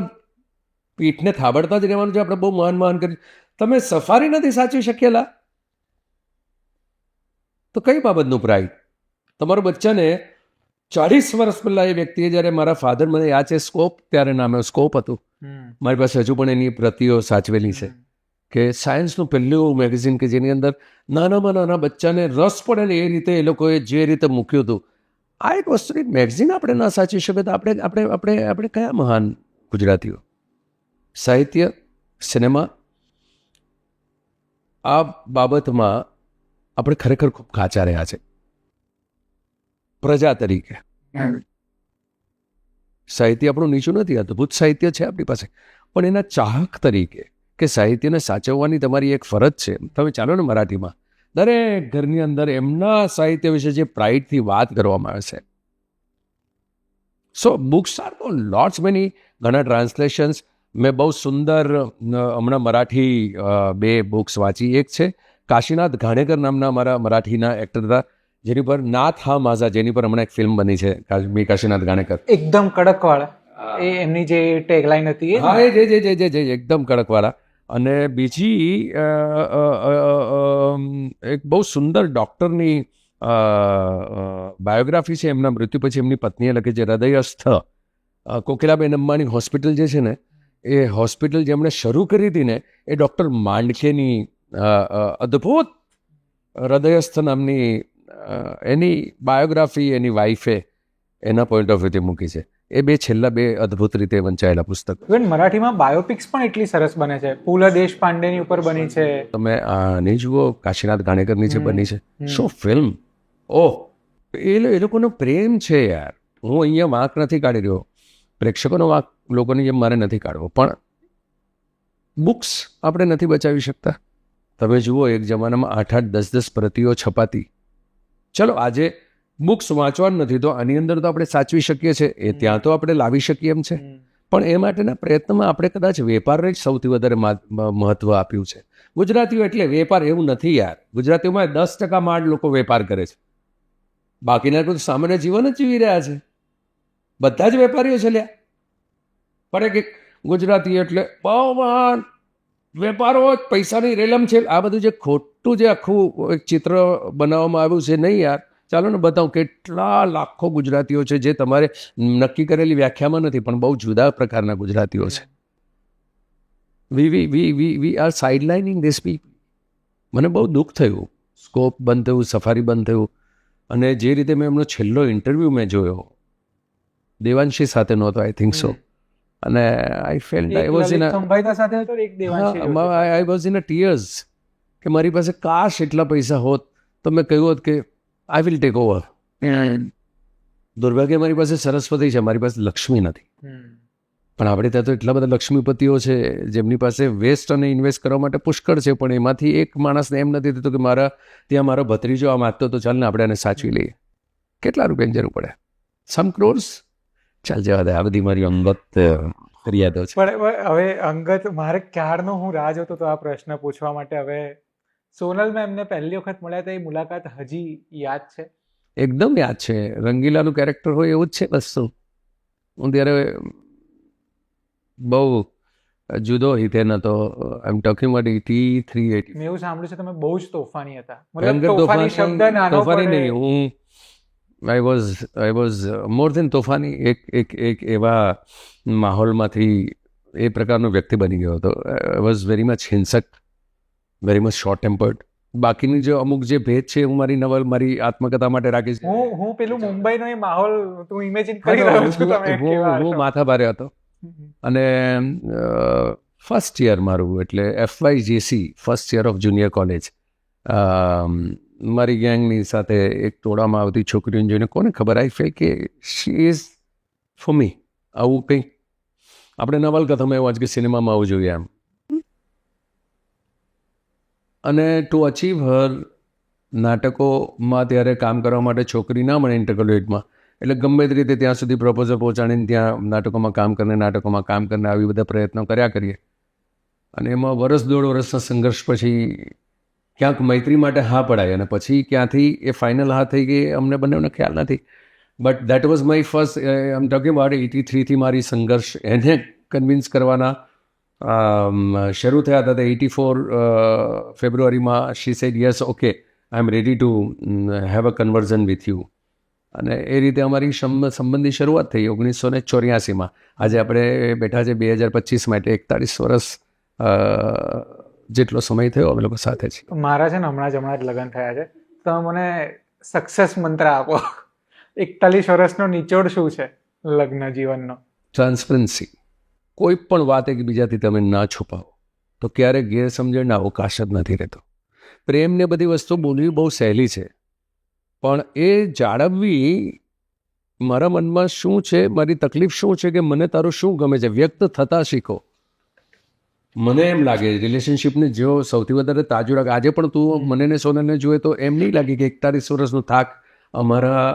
પીઠને થાબડતા જ રહેવાનું છે. આપણે બહુ મહાન કરી, તમે સફારી નથી સાચવી શકેલા તો કઈ બાબતનું પ્રાઇડ? તમારા બચ્ચાને 40 વર્ષ પહેલા એ વ્યક્તિએ જ્યારે મારા ફાધર, મને યાદ છે સ્કોપ, ત્યારે નામે સ્કોપ હતું, મારી પાસે હજુ પણ એની પ્રતિઓ સાચવેલી છે, કે સાયન્સનું પહેલું મેગઝીન કે જેની અંદર નાનામાં નાના બચ્ચાને રસ પડે ને એ રીતે એ લોકોએ જે રીતે મૂક્યું હતું. આ એક વસ્તુની મેગઝીન આપણે ના સાચવી શકીએ તો આપણે આપણે આપણે આપણે કયા મહાન ગુજરાતીઓ? સાહિત્ય, સિનેમા, આ બાબતમાં આપણે ખરેખર ખૂબ કાચા રહ્યા છે. પ્રજા તરીકે સાહિત્ય આપણું નીચું નથી, અદ્ભુત સાહિત્ય છે આપણી પાસે, પણ એના ચાહક તરીકે કે સાહિત્યને સાચવવાની તમારી એક ફરજ છે. તમે ચાલો ને મરાઠીમાં દરેક ઘરની અંદર એમના સાહિત્ય વિશે જે પ્રાઇડથી વાત કરવામાં આવે છે. સો બુક્સ આર લોટ્સ મેની, ઘણા ટ્રાન્સલેશન્સ. મેં બહુ સુંદર હમણાં મરાઠી 2 બુક્સ વાંચી. એક છે કાશીનાથ ઘાણેકર નામના અમારા મરાઠીના એક્ટર હતા, જેની પર નાથ હા માઝા, જેની પર હમણાં એક ફિલ્મ બની છે, કાશીનાથ ઘાણેકર. એકદમ કડક વાળા, એ એમની જે ટેગલાઈન હતી એ. હા, એ જે એકદમ કડકવાળા. અને બીજી એક બહુ સુંદર ડૉક્ટરની બાયોગ્રાફી છે. એમના મૃત્યુ પછી એમની પત્નીએ લખી છે, હૃદયસ્થ. કોકિલાબેન અંબાણી હોસ્પિટલ જે છે ને, એ હોસ્પિટલ જેમણે શરૂ કરી હતી ને, એ ડૉક્ટર માંડકેની અદ્ભુત હૃદયસ્થ નામની એની બાયોગ્રાફી એની વાઈફે એના પોઈન્ટ ઓફ વ્યૂથી મૂકી છે. એ છેલ્લા 2 અદ્ભુત રીતે વંચાયેલા પુસ્તક. ઇવન મરાઠીમાં બાયોપિક્સ પણ એટલી સરસ બને છે. પૂલા દેશપાંડેની ઉપર બની છે. તમે આની જુઓ, કાશીનાથ ઘાણેકરની જે બની છે, શું ફિલ્મ! ઓહ, એ લોકોનો પ્રેમ છે યાર. હું અહીંયા વાંક નથી કાઢી રહ્યો, પ્રેક્ષકોનો વાંક લોકોની જેમ મારે નથી કાઢવો, પણ બુક્સ આપણે નથી બચાવી શકતા. તમે જુઓ, એક જમાનામાં 8-8, 10-10 પ્રતિઓ છપાતી. ચલો આજે બુક્સ વાંચવાનું નથી તો આની અંદર તો આપણે સાચવી શકીએ છીએ, એ ત્યાં તો આપણે લાવી શકીએ એમ છે, પણ એ માટેના પ્રયત્નમાં આપણે કદાચ વેપારને જ સૌથી વધારે મહત્વ આપ્યું છે. ગુજરાતીઓ એટલે વેપાર એવું નથી યાર. ગુજરાતીઓમાં 10% માંડ લોકો વેપાર કરે છે, બાકીના તો સામાન્ય જીવન જ જીવી રહ્યા છે. બધા જ વેપારીઓ છે લ્યા. પણ એક ગુજરાતી એટલે બહુ મહાન વેપારો જ, પૈસાની રેલમ છે. આ બધું જે ખોટું જે આખું એક ચિત્ર બનાવવામાં આવ્યું છે, નહીં યાર. ચાલો ને બતાવું, કેટલા લાખો ગુજરાતીઓ છે જે તમારે નક્કી કરેલી વ્યાખ્યામાં નથી, પણ બહુ જુદા પ્રકારના ગુજરાતીઓ છે. We are sidelining this people. મને બહુ દુઃખ થયું. સ્કોપ બંધ થયું, સફારી બંધ થયું. અને જે રીતે મેં એમનો છેલ્લો ઇન્ટરવ્યૂ મેં જોયો, દેવાંશી સાથે નહોતો, આઈ થિંક સો, અને આઈ felt I was in tears, કે મારી પાસે કાશ એટલા પૈસા હોત તો મેં કહ્યું હોત કે આઈ વિલ ટેક ઓવર. દુર્ભાગ્ય મારી પાસે સરસ્વતી છે, મારી પાસે લક્ષ્મી નથી. પણ આપણે ત્યાં તો એટલા બધા લક્ષ્મીપતિઓ છે જેમની પાસે વેસ્ટ અને ઇન્વેસ્ટ કરવા માટે પુષ્કળ છે, પણ એમાંથી એક માણસને એમ નથી થતું કે મારા ત્યાં મારો ભત્રીજો આ માગતો તો ચાલ ને આપણે એને સાચવી લઈએ. કેટલા રૂપિયાની જરૂર પડે? સમ ક્રોર્સ. ચાલ જવા દે, આ બધી મારી અંગત ફરિયાદો છે. પણ હવે અંગત, મારે ક્યારનો હું રાહ જોતો તો આ પ્રશ્ન પૂછવા માટે. હવે સોનલ મેં એમને પહેલી વખત મળ્યા હતા, એ મુલાકાત હજી યાદ છે? એકદમ યાદ છે. રંગીલાનું કેરેક્ટર હોય એવું જ છે બસ. હું ત્યારે બહુ જુદો હિતેન હતો. આઈ એમ ટોકિંગ અબાઉટ 83-84. મેં એવું સાંભળ્યું છે તમે બહુ જ તોફાની હતા. ભયંકર તોફાની શબ્દ નાનો તોફાની પડે. નહીં, હું આઈ વોઝ મોર ધેન તોફાની. એક એવા માહોલમાંથી એ પ્રકારનો વ્યક્તિ બની ગયો હતો. આઈ વોઝ વેરી મચ હિંસક, વેરી મચ શોર્ટ ટેમ્પર્ડ. બાકીની જે અમુક જે ભેદ છે હું મારી નવલ, મારી આત્મકથા માટે રાખીશ. હું પેલું મુંબઈનો એ માહોલ તું ઇમેજિન કરી રહ્યો છું. તમે હું માથા ભારે હતો. અને ફર્સ્ટ યર મારું, એટલે FYJC, first year of junior college, મારી ગેંગની સાથે એક ટોળામાં આવતી છોકરીઓને જોઈને કોને ખબર, આઈ ફીલ કે શી ઇઝ ફોર મી. આવું કંઈ આપણે નવલકથામાં એવું કે સિનેમામાં આવું જોઈએ એમ. અને ટુ અચીવ હર, નાટકોમાં ત્યારે કામ કરવા માટે છોકરી ના મળે ઇન્ટરકોલેજમાં, એટલે ગમે તે રીતે ત્યાં સુધી પ્રપોઝલ પહોંચાડીને ત્યાં નાટકોમાં કામ કરીને આવી બધા પ્રયત્નો કર્યા કરીએ. અને એમાં વર્ષ દોઢ વર્ષના સંઘર્ષ પછી ક્યાંક મૈત્રી માટે હા પડાય અને પછી ક્યાંથી એ ફાઇનલ હા થઈ ગઈ અમને બંનેને ખ્યાલ નથી. But that was my first આમ ટોકિંગ અબાઉટ 83થી મારી સંઘર્ષ એને કન્વિન્સ કરવાના શરૂ થયા હતા. 84 ફેબ્રુઆરીમાં she said yes okay I am ready to have a conversation with you. અને એ રીતે અમારી સંબંધની શરૂઆત થઈ 1984માં. આજે આપણે બેઠા છે 2025 માટે 41 વર્ષ જેટલો સમય થયો અમે લોકો સાથે છીએ. મારા છે ને હમણાં જ લગ્ન થયા છે, તો મને સક્સેસ મંત્ર આપો. 41 વર્ષનો નિચોડ શું છે લગ્ન જીવનનો? ટ્રાન્સપરન્સી. કોઈ પણ વાત એકબીજાથી તમે ના છુપાવો તો ક્યારેક ગેરસમજણના અવકાશ જ નથી રહેતો. પ્રેમને બધી વસ્તુ બોલવી બહુ સહેલી છે, પણ એ જાળવવી મારા મનમાં શું છે, મારી તકલીફ શું છે, કે મને તારું શું ગમે છે વ્યક્ત થતાં શીખો. મને એમ લાગે રિલેશનશિપને જો સૌથી વધારે તાજું રાખે. આજે પણ તું મને ને સોનલને જોઈએ તો એમ નહીં લાગે કે 41 વર્ષનો થાક અમારા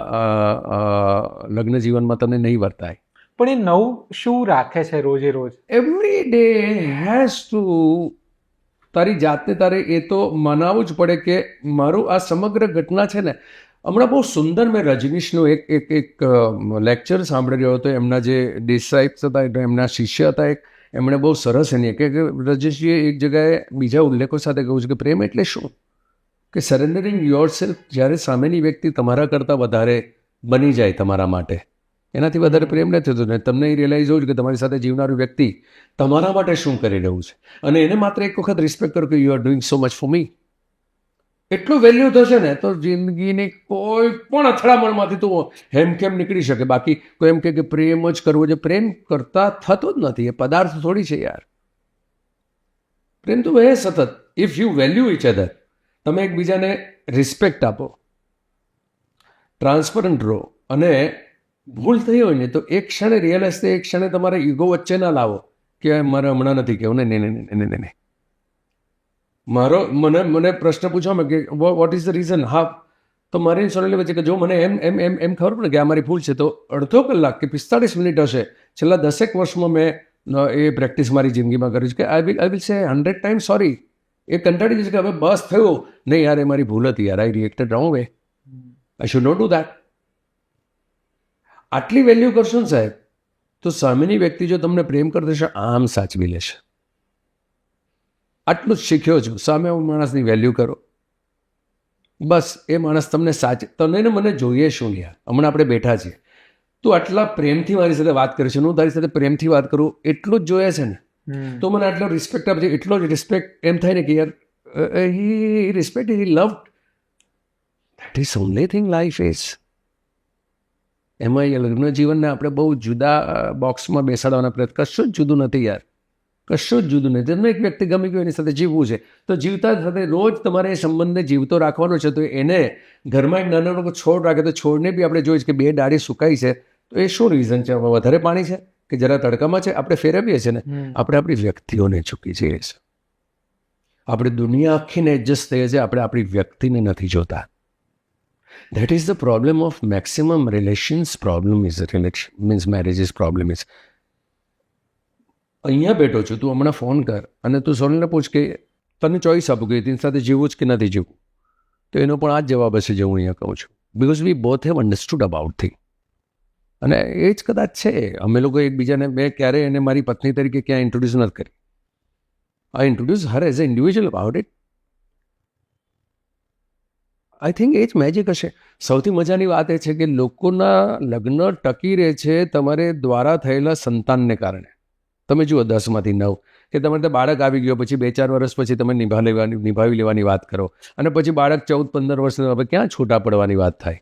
લગ્ન જીવનમાં તને નહીં વર્તાય. પણ એ નવું શું રાખે છે રોજે રોજ? એવરી ડે હેઝ ટુ તારી જાતને તારે એ તો મનાવવું જ પડે કે મારું આ સમગ્ર ઘટના છે ને. હમણાં બહુ સુંદર મેં રજનીશનો એક લેક્ચર સાંભળી રહ્યો હતો. એમના જે ડિસાઇપ્સ હતા, એમના શિષ્ય હતા, એમણે બહુ સરસ એની કે રજનીશજીએ એક જગ્યાએ બીજા ઉલ્લેખો સાથે કહ્યું છે કે પ્રેમ એટલે શું, કે સરેન્ડરિંગ યોર સેલ્ફ. જ્યારે સામેની વ્યક્તિ તમારા કરતાં વધારે બની જાય તમારા માટે, એનાથી વધારે પ્રેમ નથી થતો. ને તમને એ રિયલાઇઝ હોવું કે તમારી સાથે જીવનારું વ્યક્તિ તમારા માટે શું કરી રહ્યું છે, અને એને માત્ર એક વખત રિસ્પેક્ટ કરો કે you are doing so much for me. એટલું વેલ્યુ થશે ને તો જિંદગીની કોઈ પણ અથડામણમાંથી તું હેમખેમ નીકળી શકે. બાકી કોઈ એમ કે પ્રેમ જ કરવો છે, પ્રેમ કરતા થતો જ નથી. એ પદાર્થ થોડી છે યાર. પ્રેમ તો એ સતત if you value each other, તમે એકબીજાને રિસ્પેક્ટ આપો, ટ્રાન્સપરન્ટ રહો, અને ભૂલ થઈ હોય ને તો એક ક્ષણે રિયલાઇઝ થાય, એક ક્ષણે તમારે ઈગો વચ્ચે ના લાવો કે મારે હમણાં નથી કહેવું. નહીં. મને પ્રશ્ન પૂછવામાં કે વોટ ઇઝ ધ રીઝન? હા, તો મારી સોનલી વચ્ચે કે જો મને એમ ખબર પડે કે આ મારી ભૂલ છે, તો અડધો કલાક કે 45 મિનિટ હશે છેલ્લા 10 વર્ષમાં મેં એ પ્રેક્ટિસ મારી જિંદગીમાં કરી છે કે આઈ વિલ સે 100 ટાઈમ સોરી. એ કંટાળી જશે કે હવે બસ થયું, નહીં યાર એ મારી ભૂલ હતી યાર, I reacted wrong way, I should not do that. આટલી વેલ્યુ કરશો ને સાહેબ, તો સામેની વ્યક્તિ જો તમને પ્રેમ કરી દેશે આમ સાચવી લેશે. આટલું જ શીખ્યો છું. સામે માણસની વેલ્યુ કરો, બસ એ માણસ તમને તને ને મને જોઈએ શું યાર. હમણાં આપણે બેઠા છીએ, તું આટલા પ્રેમથી મારી સાથે વાત કરે છે, હું તારી સાથે પ્રેમથી વાત કરું એટલું જ જોઈએ છે ને, તો મને આટલો રિસ્પેક્ટ આપજે. એટલો જ રિસ્પેક્ટ એમ થાય ને કે યાર he respect, he loved. That is only thing life is. એમાં લગ્ન જીવનને આપણે બહુ જુદા બોક્સમાં બેસાડવાના પ્રયત્ન, કશું જ જુદું નથી યાર, કશું જ જુદું નથી. તમને એક વ્યક્તિ ગમી ગયું એની સાથે જીવવું છે, તો જીવતા સાથે રોજ તમારે એ સંબંધને જીવતો રાખવાનો છે. તો એને ઘરમાં એક નાનો નાનો છોડ રાખે, તો છોડને બી આપણે જોઈએ કે 2 ડાળી સુકાઈ છે, તો એ શું રીઝન છે? વધારે પાણી છે કે જરા તડકામાં છે? આપણે ફેરવીએ છીએ ને. આપણે આપણી વ્યક્તિઓને ચૂકી જઈએ છીએ. આપણે દુનિયા આખીને એડજસ્ટ થઈએ છીએ, આપણે આપણી વ્યક્તિને નથી જોતા. That is the problem of maximum relations problem is means marriages problem is. અહીંયા બેઠો છું, તું હમણાં ફોન કર અને તું સોનલને પૂછ કે તને ચોઈસ આપું કે તેની સાથે જીવવું જ કે નથી જીવવું, તો એનો પણ આ જ જવાબ હશે જે હું અહીંયા કહું છું. Because we both have understood about thing. અને એ જ કદાચ છે. અમે લોકો એકબીજાને, મેં ક્યારેય એને મારી પત્ની તરીકે ક્યાં ઇન્ટ્રોડ્યુસ નથી કરી. I introduce her as a individual about it. I think એ જ મેજિક હશે. સૌથી મજાની વાત એ છે કે લોકોના લગ્ન ટકી રહે છે તમારે દ્વારા થયેલા સંતાનને કારણે. તમે જુઓ 10માંથી 9 કે તમારે ત્યાં બાળક આવી ગયો, પછી 2-4 વર્ષ પછી તમે નિભાવી લેવાની વાત કરો, અને પછી બાળક 14-15 વર્ષ હવે ક્યાં છૂટા પડવાની વાત થાય.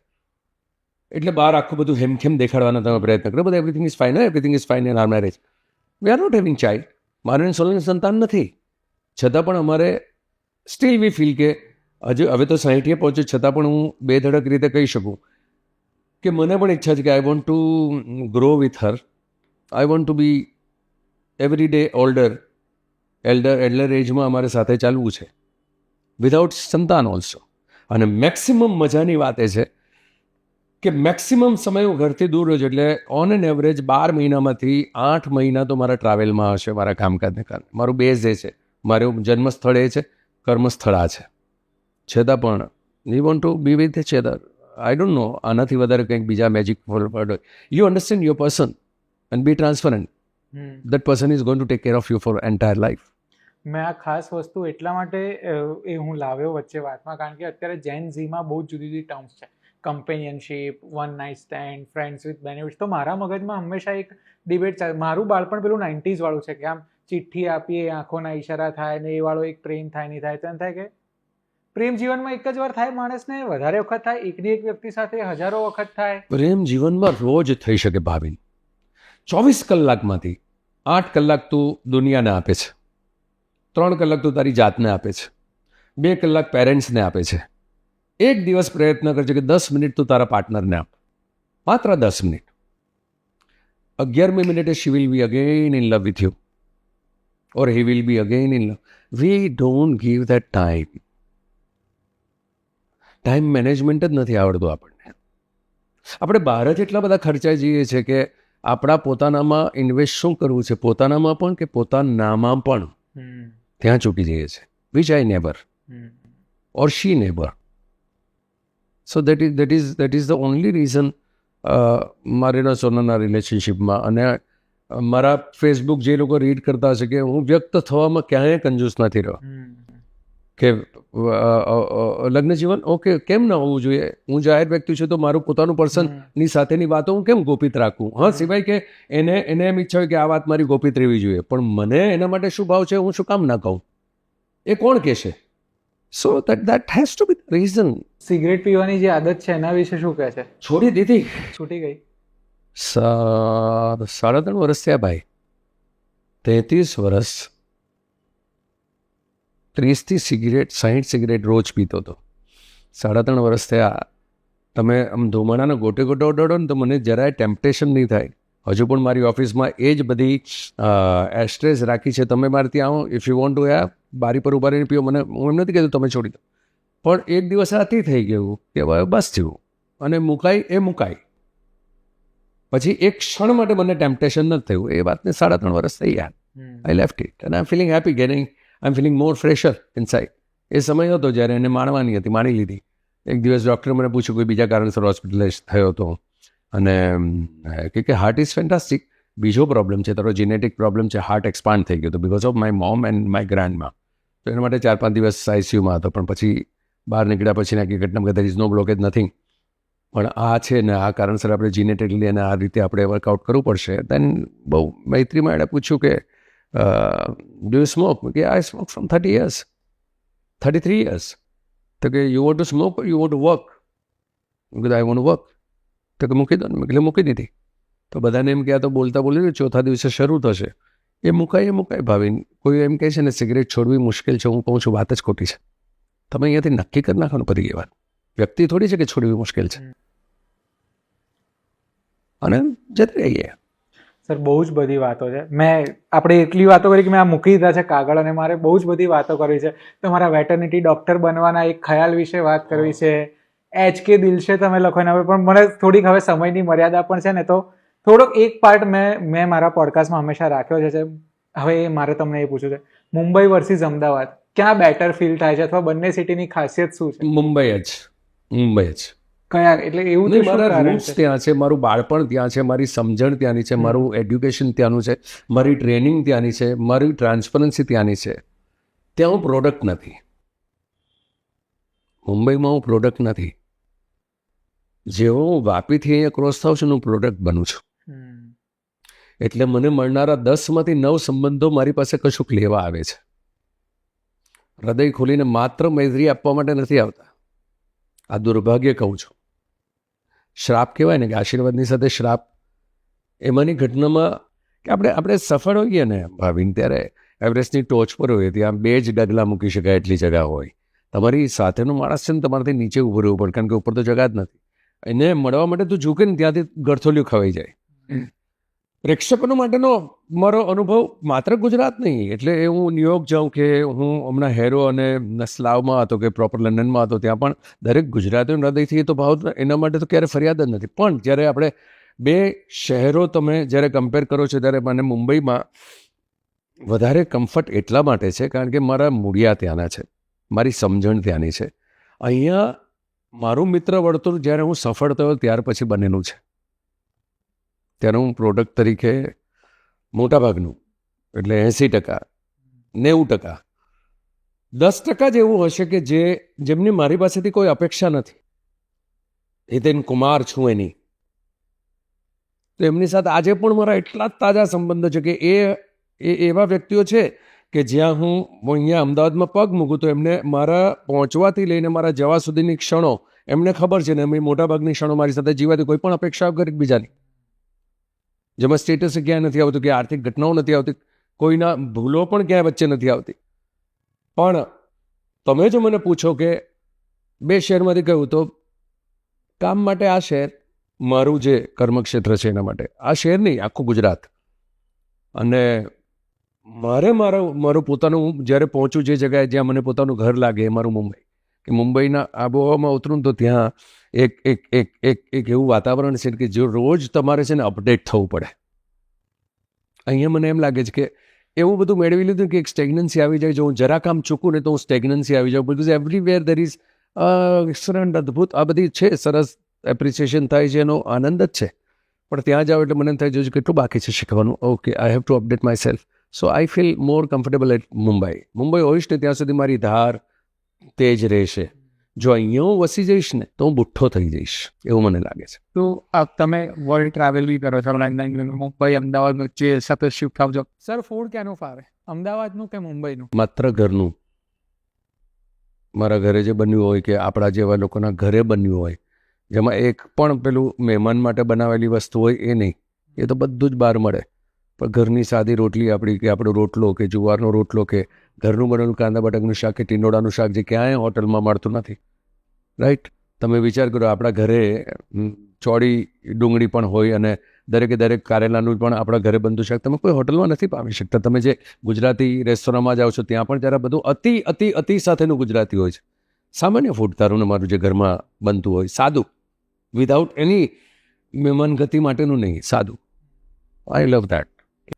એટલે બહાર આખું બધું હેમખેમ દેખાડવાના તમે પ્રયત્ન કરો, બધા everything is fine, everything is fine in our marriage. We are not having child. મારે સોનલને સંતાન નથી, છતાં પણ અમારે સ્ટીલ વી ફીલ કે હજુ હવે તો 60 પહોંચ્યું, છતાં પણ હું બેધડક રીતે કહી શકું કે મને પણ ઈચ્છા છે કે I want to grow with her. I want to be every day elder એજમાં અમારે સાથે ચાલવું છે, વિધાઉટ સંતાન ઓલ્સો. અને મેક્સિમમ મજાની વાત એ છે કે મેક્સિમમ સમય હું ઘરથી દૂર રહ્યો છું, એટલે ઓન એન એવરેજ 12 મહિનામાંથી 8 મહિના તો મારા ટ્રાવેલમાં હશે, મારા કામકાજને કારણે. મારું બેઝ એ છે, મારું જન્મસ્થળ એ છે, કર્મસ્થળ આ છે. છતાં પણ you want to be with each other. I don't know આનાથી વધારે કંઈક બીજા મેજિક વર્ડ હોય. You understand your person and be transparent. That person is going to take care of you for entire life. મેં આ ખાસ વસ્તુ એટલા માટે એ હું લાવ્યો વચ્ચે વાતમાં, કારણ કે અત્યારે જેન ઝીમાં બહુ જ જુદી જુદી ટર્મ્સ છે. Companionship, one night stand, friends with benefits. તો મારા મગજમાં હંમેશા એક ડિબેટ ચાલે. મારું બાળપણ પેલું 90s વાળું છે કે આમ ચિઠ્ઠી આપીએ, આંખોના ઈશારા થાય ને એ વાળો એક પ્રેમ થાય નહીં થાય. તેમ થાય કે પ્રેમ જીવનમાં એક જ વાર થાય માણસને, વધારે વખત થાય, એકની એક વ્યક્તિ સાથે હજારો વખત થાય. પ્રેમ જીવનમાં રોજ થઈ શકે ભાવિન. 24 કલાકમાંથી 8 કલાક તું દુનિયાને આપે છે, 3 કલાક તું તારી જાતને આપે છે, 2 કલાક પેરેન્ટ્સને આપે છે. એક દિવસ પ્રયત્ન કરજે કે 10 મિનિટ તું તારા પાર્ટનરને આપ, માત્ર 10 મિનિટ. 11મી મિનિટે she will be again in love with you or he will be again in love. We don't give that time. Time management જ નથી આવડતું આપણને. આપણે બહાર જ એટલા બધા ખર્ચાઈ જઈએ છીએ કે આપણા પોતાનામાં ઇન્વેસ્ટ શું કરવું છે, પોતાનામાં પણ કે પોતાનામાં પણ, ત્યાં ચૂકી જઈએ છીએ. Which I never or she never. So that is the only reason મારેના સોનાના રિલેશનશિપમાં. અને મારા ફેસબુક જે લોકો રીડ કરતા હશે કે હું વ્યક્ત થવામાં ક્યાંય કંજૂસ નથી રહ્યો. કે લગ્ન જીવન ઓકે કેમ ના હોવું જોઈએ? હું જાહેર વ્યક્તિ છું તો મારું પોતાનું પર્સનની સાથેની વાતો હું કેમ ગોપિત રાખું? હા, સિવાય કે એને એમ ઈચ્છા હોય કે આ વાત મારી ગોપિત રહેવી જોઈએ, પણ મને એના માટે શું ભાવ છે હું શું કામ ના કહું? એ કોણ કહેશે? So that has to be reason. Cigarette પીવાની જે આદત છે એના વિશે શું કહે છે? છોડી દીધી, છૂટી ગઈ. 3.5 વર્ષ થયા ભાઈ. 33 વર્ષ 30 સિગરેટ 60 સિગરેટ રોજ પીતો હતો. 3.5 વર્ષ થયા. તમે આમ ધુમાડાના ગોટે ગોટે ઓડાડો ને તો મને જરાય ટેમ્પટેશન નહીં થાય. હજુ પણ મારી ઓફિસમાં એ જ બધી એસ્ટ્રેસ રાખી છે. તમે મારે ત્યાં આવો, if you want to have, બારી પર ઉભા રહીને પીઓ. મને હું એમ નથી કહેતો તમે છોડી દો, પણ એક દિવસ આથી થઈ ગયું કે હવે બસ થયું અને મુકાય. પછી એક ક્ષણ માટે મને ટેમ્પટેશન નથી થયું. એ વાતને 3.5 વર્ષ થઈ ગયા. I left it and I am feeling happy getting. I am feeling more fresher inside. એ સમય હતો જ્યારે એને માણવાની હતી, માણી લીધી. એક દિવસ ડૉક્ટરે મને પૂછ્યું કોઈ બીજા કારણસર હોસ્પિટલાઇઝ થયો હતો અને કે હાર્ટ ઇઝ ફેન્ટાસ્ટિક. બીજો પ્રોબ્લેમ છે તારો, જીનેટિક પ્રોબ્લેમ છે, હાર્ટ એક્સપાન્ડ થઈ ગયો હતો because of my mom and my grandma. તો એના માટે 4-5 દિવસ આઈસીયુમાં હતો. પણ પછી બહાર નીકળ્યા પછી નાખી ઘટના કે there is no blockage nothing. પણ આ છે ને આ કારણસર આપણે જીનેટિકલી અને આ રીતે આપણે વર્કઆઉટ કરવું પડશે. દેન બહુ મૈત્રીમાં એણે પૂછ્યું કે ડુ યુ સ્મોક? કે આઈ સ્મોક ફ્રોમ 30 years, 33 years. તો કે you want two smoke or you want to work? I want to work. તો કે મૂકી દો ને. એટલે મૂકી દીધી. તો બધાને એમ કહ્યા તો બોલતા ચોથા દિવસે શરૂ થશે. એ મુકાય ભાવિન. કોઈ એમ કહે છે ને સિગરેટ છોડવી મુશ્કેલ છે, હું કહું છું વાત જ ખોટી છે. તમે અહીંયાથી નક્કી કરી નાખવાનું પડી ગઈ વાત. વ્યક્તિ થોડી છે કે છોડવી મુશ્કેલ છે. અને જતી રહીએ. સર બહુ જ બધી વાતો છે. આપણે એટલી વાતો કરી કે મેં આ મૂકી દીધા છે કાગળ, અને મારે બહુ જ બધી વાતો કરવી છે. તમારા વેટરનિટી ડૉક્ટર બનવાના એક ખ્યાલ વિશે વાત કરવી છે. HK દિલશે તમે લખો એના પર, પણ મને થોડીક હવે સમયની મર્યાદા પણ છે ને, તો થોડોક એક પાર્ટ મેં મારા પોડકાસ્ટમાં હંમેશા રાખ્યો છે. હવે મારે તમને એ પૂછવું છે, મુંબઈ વર્સિસ અમદાવાદ ક્યાં બેટર ફીલ થાય છે, અથવા બંને સિટીની ખાસિયત શું છે? મુંબઈ જ. કયા? એટલે એવું તો મારા રૂટ્સ ત્યાં છે, મારું બાળપણ ત્યાં છે, મારી સમજણ ત્યાંની છે, મારું એડ્યુકેશન ત્યાંનું છે, મારી ટ્રેનિંગ ત્યાંની છે, મારી ટ્રાન્સપરન્સી ત્યાંની છે. ત્યાં હું પ્રોડક્ટ નથી. મુંબઈમાં હું પ્રોડક્ટ નથી. જેવો હું વાપીથી અહીંયા ક્રોસ થાઉં છું હું પ્રોડક્ટ બનું છું. એટલે મને મળનારા 10માંથી 9 સંબંધો મારી પાસે કશુંક લેવા આવે છે. હૃદય ખોલીને માત્ર મૈત્રી આપવા માટે નથી આવતા. આ દુર્ભાગ્ય કહું છું. શ્રાપ કહેવાય ને કે આશીર્વાદની સાથે શ્રાપ. એમાંની ઘટનામાં કે આપણે સફળ હોઈએ ને ભાવિન, ત્યારે એવરેસ્ટની ટોચ પર હોય ત્યાં 2 જ ડગલા મૂકી શકાય એટલી જગા હોય. તમારી સાથેનો માણસ છે ને તમારાથી નીચે ઊભું રહેવું પડે, કારણ કે ઉપર તો જગા જ નથી. એને મળવા માટે તું ઝૂકે ને ત્યાંથી ગળથોલિયું ખવાઈ જાય. પ્રેક્ષકોનો માટેનો મારો અનુભવ માત્ર ગુજરાત નહીં, એટલે એ હું ન્યુયોર્ક જાઉં કે હું હમણાં હેરો અને સ્લાવમાં હતો કે પ્રોપર લંડનમાં હતો, ત્યાં પણ દરેક ગુજરાતીઓ હૃદયથી એ તો ભાવ એના માટે તો ક્યારે ફરિયાદ જ નથી. પણ જ્યારે આપણે બે શહેરો તમે જ્યારે કમ્પેર કરો છો ત્યારે મને મુંબઈમાં વધારે કમ્ફર્ટ એટલા માટે છે કારણ કે મારા મૂળિયા ત્યાંના છે, મારી સમજણ ત્યાંની છે. અહીંયા મારું મિત્ર વર્તુળ જ્યારે હું સફળ થયો ત્યાર પછી બનેલું છે. ત્યારે હું પ્રોડક્ટ તરીકે મોટાભાગનું એટલે 80%, 90%, 10% જ એવું હશે કે જેમની મારી પાસેથી કોઈ અપેક્ષા નથી. હિતેન કુમાર છું એની, તો એમની સાથે આજે પણ મારા એટલા જ તાજા સંબંધો છે કે એ એવા વ્યક્તિઓ છે કે જ્યાં હું અહીંયા અમદાવાદમાં પગ મૂકું તો એમને મારા પહોંચવાથી લઈને મારા જવા સુધીની ક્ષણો એમને ખબર છે ને એમની મોટાભાગની ક્ષણો મારી સાથે જીવાતી, કોઈ પણ અપેક્ષા વગર એકબીજાની, જેમાં સ્ટેટસ ક્યાંય નથી આવતું, કે આર્થિક ઘટનાઓ નથી આવતી, કોઈના ભૂલો પણ ક્યાંય વચ્ચે નથી આવતી. પણ તમે જો મને પૂછો કે બે શહેરમાંથી કહ્યું તો કામ માટે આ શહેર મારું જે કર્મક્ષેત્ર છે એના માટે આ શહેર નહીં, આખું ગુજરાત. અને મારું પોતાનું, હું જ્યારે પહોંચું જે જગ્યાએ જ્યાં મને પોતાનું ઘર લાગે એ મારું મુંબઈ, કે મુંબઈના આબોહવામાં ઉતરું તો ત્યાં એક એવું વાતાવરણ છે કે જો રોજ તમારે છે ને અપડેટ થવું પડે. અહીંયા મને એમ લાગે છે કે એવું બધું મેળવી લીધું કે એક સ્ટેગ્નન્સી આવી જાય. જો હું જરા કામ ચૂકું ને તો હું સ્ટેગ્નન્સી આવી જાઉં, because everywhere there is excellent, અદ્ભુત, આ બધી છે, સરસ એપ્રિસિએશન થાય છે, એનો આનંદ જ છે. પણ ત્યાં જાઓ એટલે મને થાય જોયું કેટલું બાકી છે શીખવાનું. Okay, I have to update myself. So I feel more comfortable at Mumbai હોઈશ ને ત્યાં સુધી મારી ધાર તેજ રહેશે. જો અહીંયા હું વસી જઈશ ને તો હું બુઠ્ઠો થઈ જઈશ, એવું મને લાગે છે. તો તમે વર્લ્ડ ટ્રાવેલ બી કરો છો, લંડન, મુંબઈ, અમદાવાદ વચ્ચે સતત શિફ્ટ થાવ છો. સર, ફૂડ ક્યાંનું ફાવે, અમદાવાદનું કે મુંબઈનું? માત્ર ઘરનું. મારા ઘરે જે બન્યું હોય કે આપણા જેવા લોકોના ઘરે બન્યું હોય, જેમાં એક પણ પેલું મહેમાન માટે બનાવેલી વસ્તુ હોય એ નહીં, એ તો બધું જ બહાર મળે. પણ ઘરની સાદી રોટલી આપણી, કે આપણો રોટલો, કે જુવારનો રોટલો, કે ઘરનું બનેલું કાંદા બટાકાનું શાક, કે ટીંડોળાનું શાક જે ક્યાંય હોટલમાં મળતું નથી. રાઈટ? તમે વિચાર કરો, આપણા ઘરે ચોળી ડુંગળી પણ હોય અને દરેક કારેલાનું પણ આપણા ઘરે બનતું શાક તમે કોઈ હોટલમાં નથી પામી શકતા. તમે જે ગુજરાતી રેસ્ટોરન્ટમાં જાઓ છો ત્યાં પણ જરા બધું અતિ સાથેનું ગુજરાતી હોય છે. સામાન્ય ફૂડ તારું ને મારું જે ઘરમાં બનતું હોય, સાદું, વિધાઉટ એની મહેમાન ગતિ માટેનું નહીં, સાદું. આઈ લવ દેટ.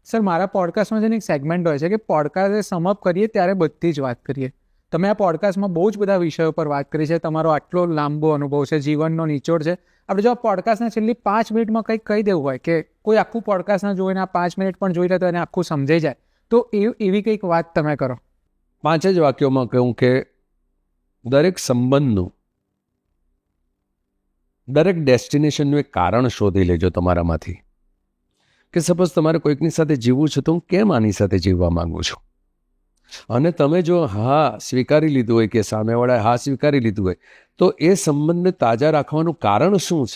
સર, મારા પોડકાસ્ટમાં છે ને એક સેગમેન્ટ હોય છે કે પોડકાસ્ટ સમઅપ કરીએ ત્યારે બધી જ વાત કરીએ. તમે આ પોડકાસ્ટમાં બહુ જ બધા વિષયો પર વાત કરી છે, તમારો આટલો લાંબો અનુભવ છે, જીવનનો નિચોડ છે. આપણે જો આ પોડકાસ્ટને છેલ્લી 5 મિનિટમાં કંઈક કહી દેવું હોય કે કોઈ આખું પોડકાસ્ટ ના જોઈને આ 5 મિનિટ પણ જોઈ લે તો એને આખું સમજાઈ જાય, તો એવી કંઈક વાત તમે કરો. 5 જ વાક્યોમાં કહું કે દરેક સંબંધનું, દરેક ડેસ્ટિનેશનનું એક કારણ શોધી લેજો તમારામાંથી. કે સપોઝ તમારે કોઈકની સાથે જીવવું છે તો હું કેમ આની સાથે જીવવા માંગુ છું. અને તમે જો હા સ્વીકારી લીધું હોય કે સામેવાળાએ હા સ્વીકારી લીધું હોય તો એ સંબંધને તાજા રાખવાનું કારણ શું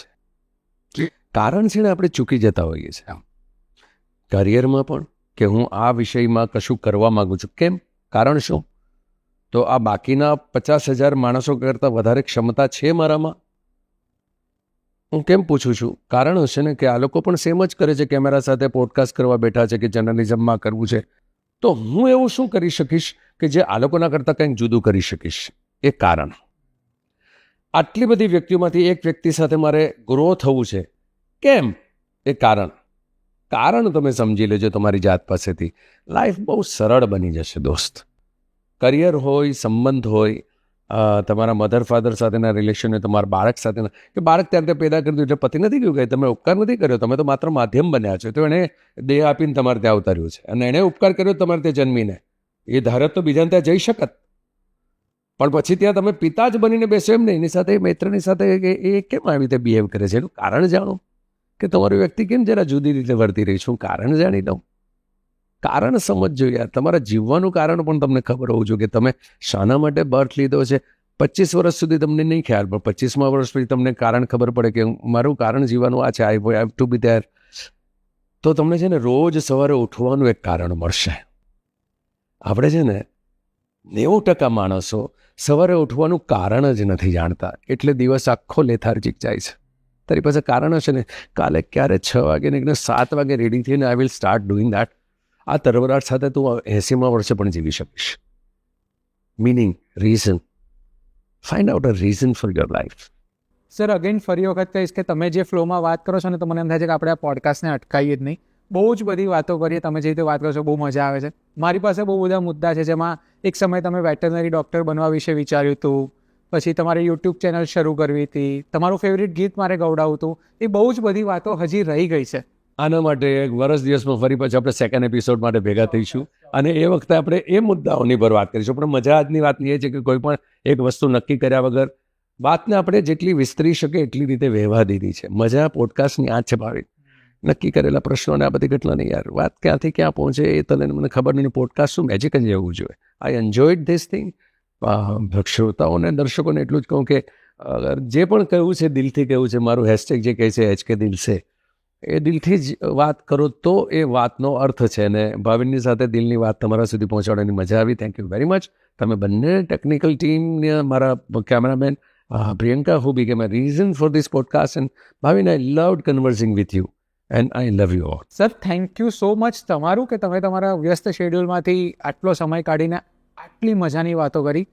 છે? કારણ છે ને આપણે ચૂકી જતા હોઈએ છીએ. કરિયરમાં પણ કે હું આ વિષયમાં કશું કરવા માંગુ છું, કેમ? કારણ શું? તો આ બાકીના 50,000 માણસો કરતાં વધારે ક્ષમતા છે મારામાં, હું કેમ પૂછું છું? કારણ હશે ને કે આ લોકો પણ સેમ જ કરે છે, કેમેરા સાથે પોડકાસ્ટ કરવા બેઠા છે કે જર્નલિઝમમાં કરવું છે, તો હું એવું શું કરી શકીશ કે જે આ લોકોના કરતાં કંઈક જુદું કરી શકીશ? એ કારણ. આટલી બધી વ્યક્તિઓમાંથી એક વ્યક્તિ સાથે મારે ગ્રો થવું છે, કેમ? એ કારણ તમે સમજી લેજો તમારી જાત પાસેથી, લાઈફ બહુ સરળ બની જશે દોસ્ત. કરિયર હોય, સંબંધ હોય, તમારા મધર ફાધર સાથેના રિલેશન હોય, તમારા બાળક સાથેના, કે બાળક ત્યારે પેદા કરી દીધું એટલે પતિ નથી ગયું કે તમે ઉપકાર નથી કર્યો, તમે તો માત્ર માધ્યમ બન્યા છો. તો એણે દેહ આપીને તમારે ત્યાં અવતાર્યું છે અને એણે ઉપકાર કર્યો તમારે ત્યાં જન્મીને. એ ધારત તો બીજાને ત્યાં જઈ શકત, પણ પછી ત્યાં તમે પિતા જ બનીને બેસો એમ નહીં, એની સાથે મિત્રની સાથે એ કેમ આવી રીતે બિહેવ કરે છે, એનું કારણ જાણો. કે તમારી વ્યક્તિ કેમ જરા જુદી રીતે વર્તી રહી છું, કારણ જાણી દઉં. કારણ સમજજો યાર. તમારા જીવવાનું કારણ પણ તમને ખબર હોવું જોઈએ કે તમે શાના માટે બર્થ લીધો છે. 25 વર્ષ સુધી તમને નહીં ખ્યાલ, પણ 25મા વર્ષ પછી તમને કારણ ખબર પડે કે મારું કારણ જીવવાનું આ છે, I have to be there. તો તમને છે ને રોજ સવારે ઉઠવાનું એક કારણ મળશે. આપણે છે ને 90% માણસો સવારે ઉઠવાનું કારણ જ નથી જાણતા, એટલે દિવસ આખો લેથાર્જિક જાય છે. તારી પાસે કારણ હશે ને, કાલે ક્યારે 6 વાગે ને 7 વાગે રેડી થઈને I will start doing that. આ તરવરાટ સાથે તું 80માં વર્ષે પણ જીવી શકીશ. Meaning, reason, find out a reason for your life. Sir again ફરી વખત કહીશ કે તમે જે ફ્લોમાં વાત કરો છો ને તો મને એમ થાય છે કે આપણે આ પોડકાસ્ટને અટકાવીએ જ નહીં. બહુ જ બધી વાતો કરીએ, તમે જે રીતે વાત કરો છો બહુ મજા આવે છે. મારી પાસે બહુ બધા મુદ્દા છે, જેમાં એક સમય તમે વેટરનરી ડૉક્ટર બનવા વિશે વિચાર્યું હતું, પછી તમારે યુટ્યુબ ચેનલ શરૂ કરવી હતી, તમારું ફેવરિટ ગીત મારે ગવડાવવું હતું. એ બહુ જ બધી વાતો હજી રહી ગઈ છે. આના માટે એક વર્ષ દિવસમાં ફરી પછી આપણે સેકન્ડ એપિસોડ માટે ભેગા થઈશું અને એ વખતે આપણે એ મુદ્દાઓની પર વાત કરીશું. પણ મજા આજની વાતની એ છે કે કોઈ પણ એક વસ્તુ નક્કી કર્યા વગર વાતને આપણે જેટલી વિસ્તરી શકે એટલી રીતે વહેવા દીધી છે. મજા પોડકાસ્ટની આ છે ભાવિક. નક્કી કરેલા પ્રશ્નોને આ બધી ઘટના નહીં યાર, વાત ક્યાંથી ક્યાં પહોંચે એ તને મને ખબર નહીં. પોડકાસ્ટ શું મેજિક જ રહેવું જોઈએ. આઈ એન્જોયડ ધીસ થિંગ. શ્રોતાઓને દર્શકોને એટલું જ કહું કે જે પણ કહ્યું છે દિલથી કહ્યું છે. મારું હેશટેગ જે કહે છે HK દિલ છે, એ દિલથી જ વાત કરો તો એ વાતનો અર્થ છે. અને ભાવિનની સાથે દિલની વાત તમારા સુધી પહોંચાડવાની મજા આવી. Thank you very much. તમે બંને ટેકનિકલ ટીમને, મારા cameraman Priyanka, who became a reason for this podcast, and Bhavin, I loved conversing with you and I love you all. Sir thank you so much તમારું કે તમે તમારા વ્યસ્ત શેડ્યુલમાંથી આટલો સમય કાઢીને આટલી મજાની વાતો કરી.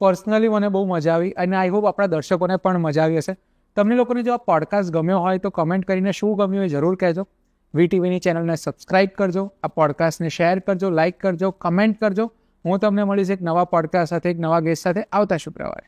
પર્સનલી મને બહુ મજા આવી અને આઈ હોપ આપણા દર્શકોને પણ મજા આવી હશે. તમને લોકોને જો આ પોડકાસ્ટ ગમ્યો હોય તો કમેન્ટ કરીને શું ગમ્યું એ જરૂર કહેજો. VTVની ચેનલને સબસ્ક્રાઇબ કરજો, આ પોડકાસ્ટને શેર કરજો, લાઇક કરજો, કમેન્ટ કરજો. હું તમને મળીશ એક નવા પોડકાસ્ટ સાથે, એક નવા ગેસ્ટ સાથે આવતા શુક્રવારે.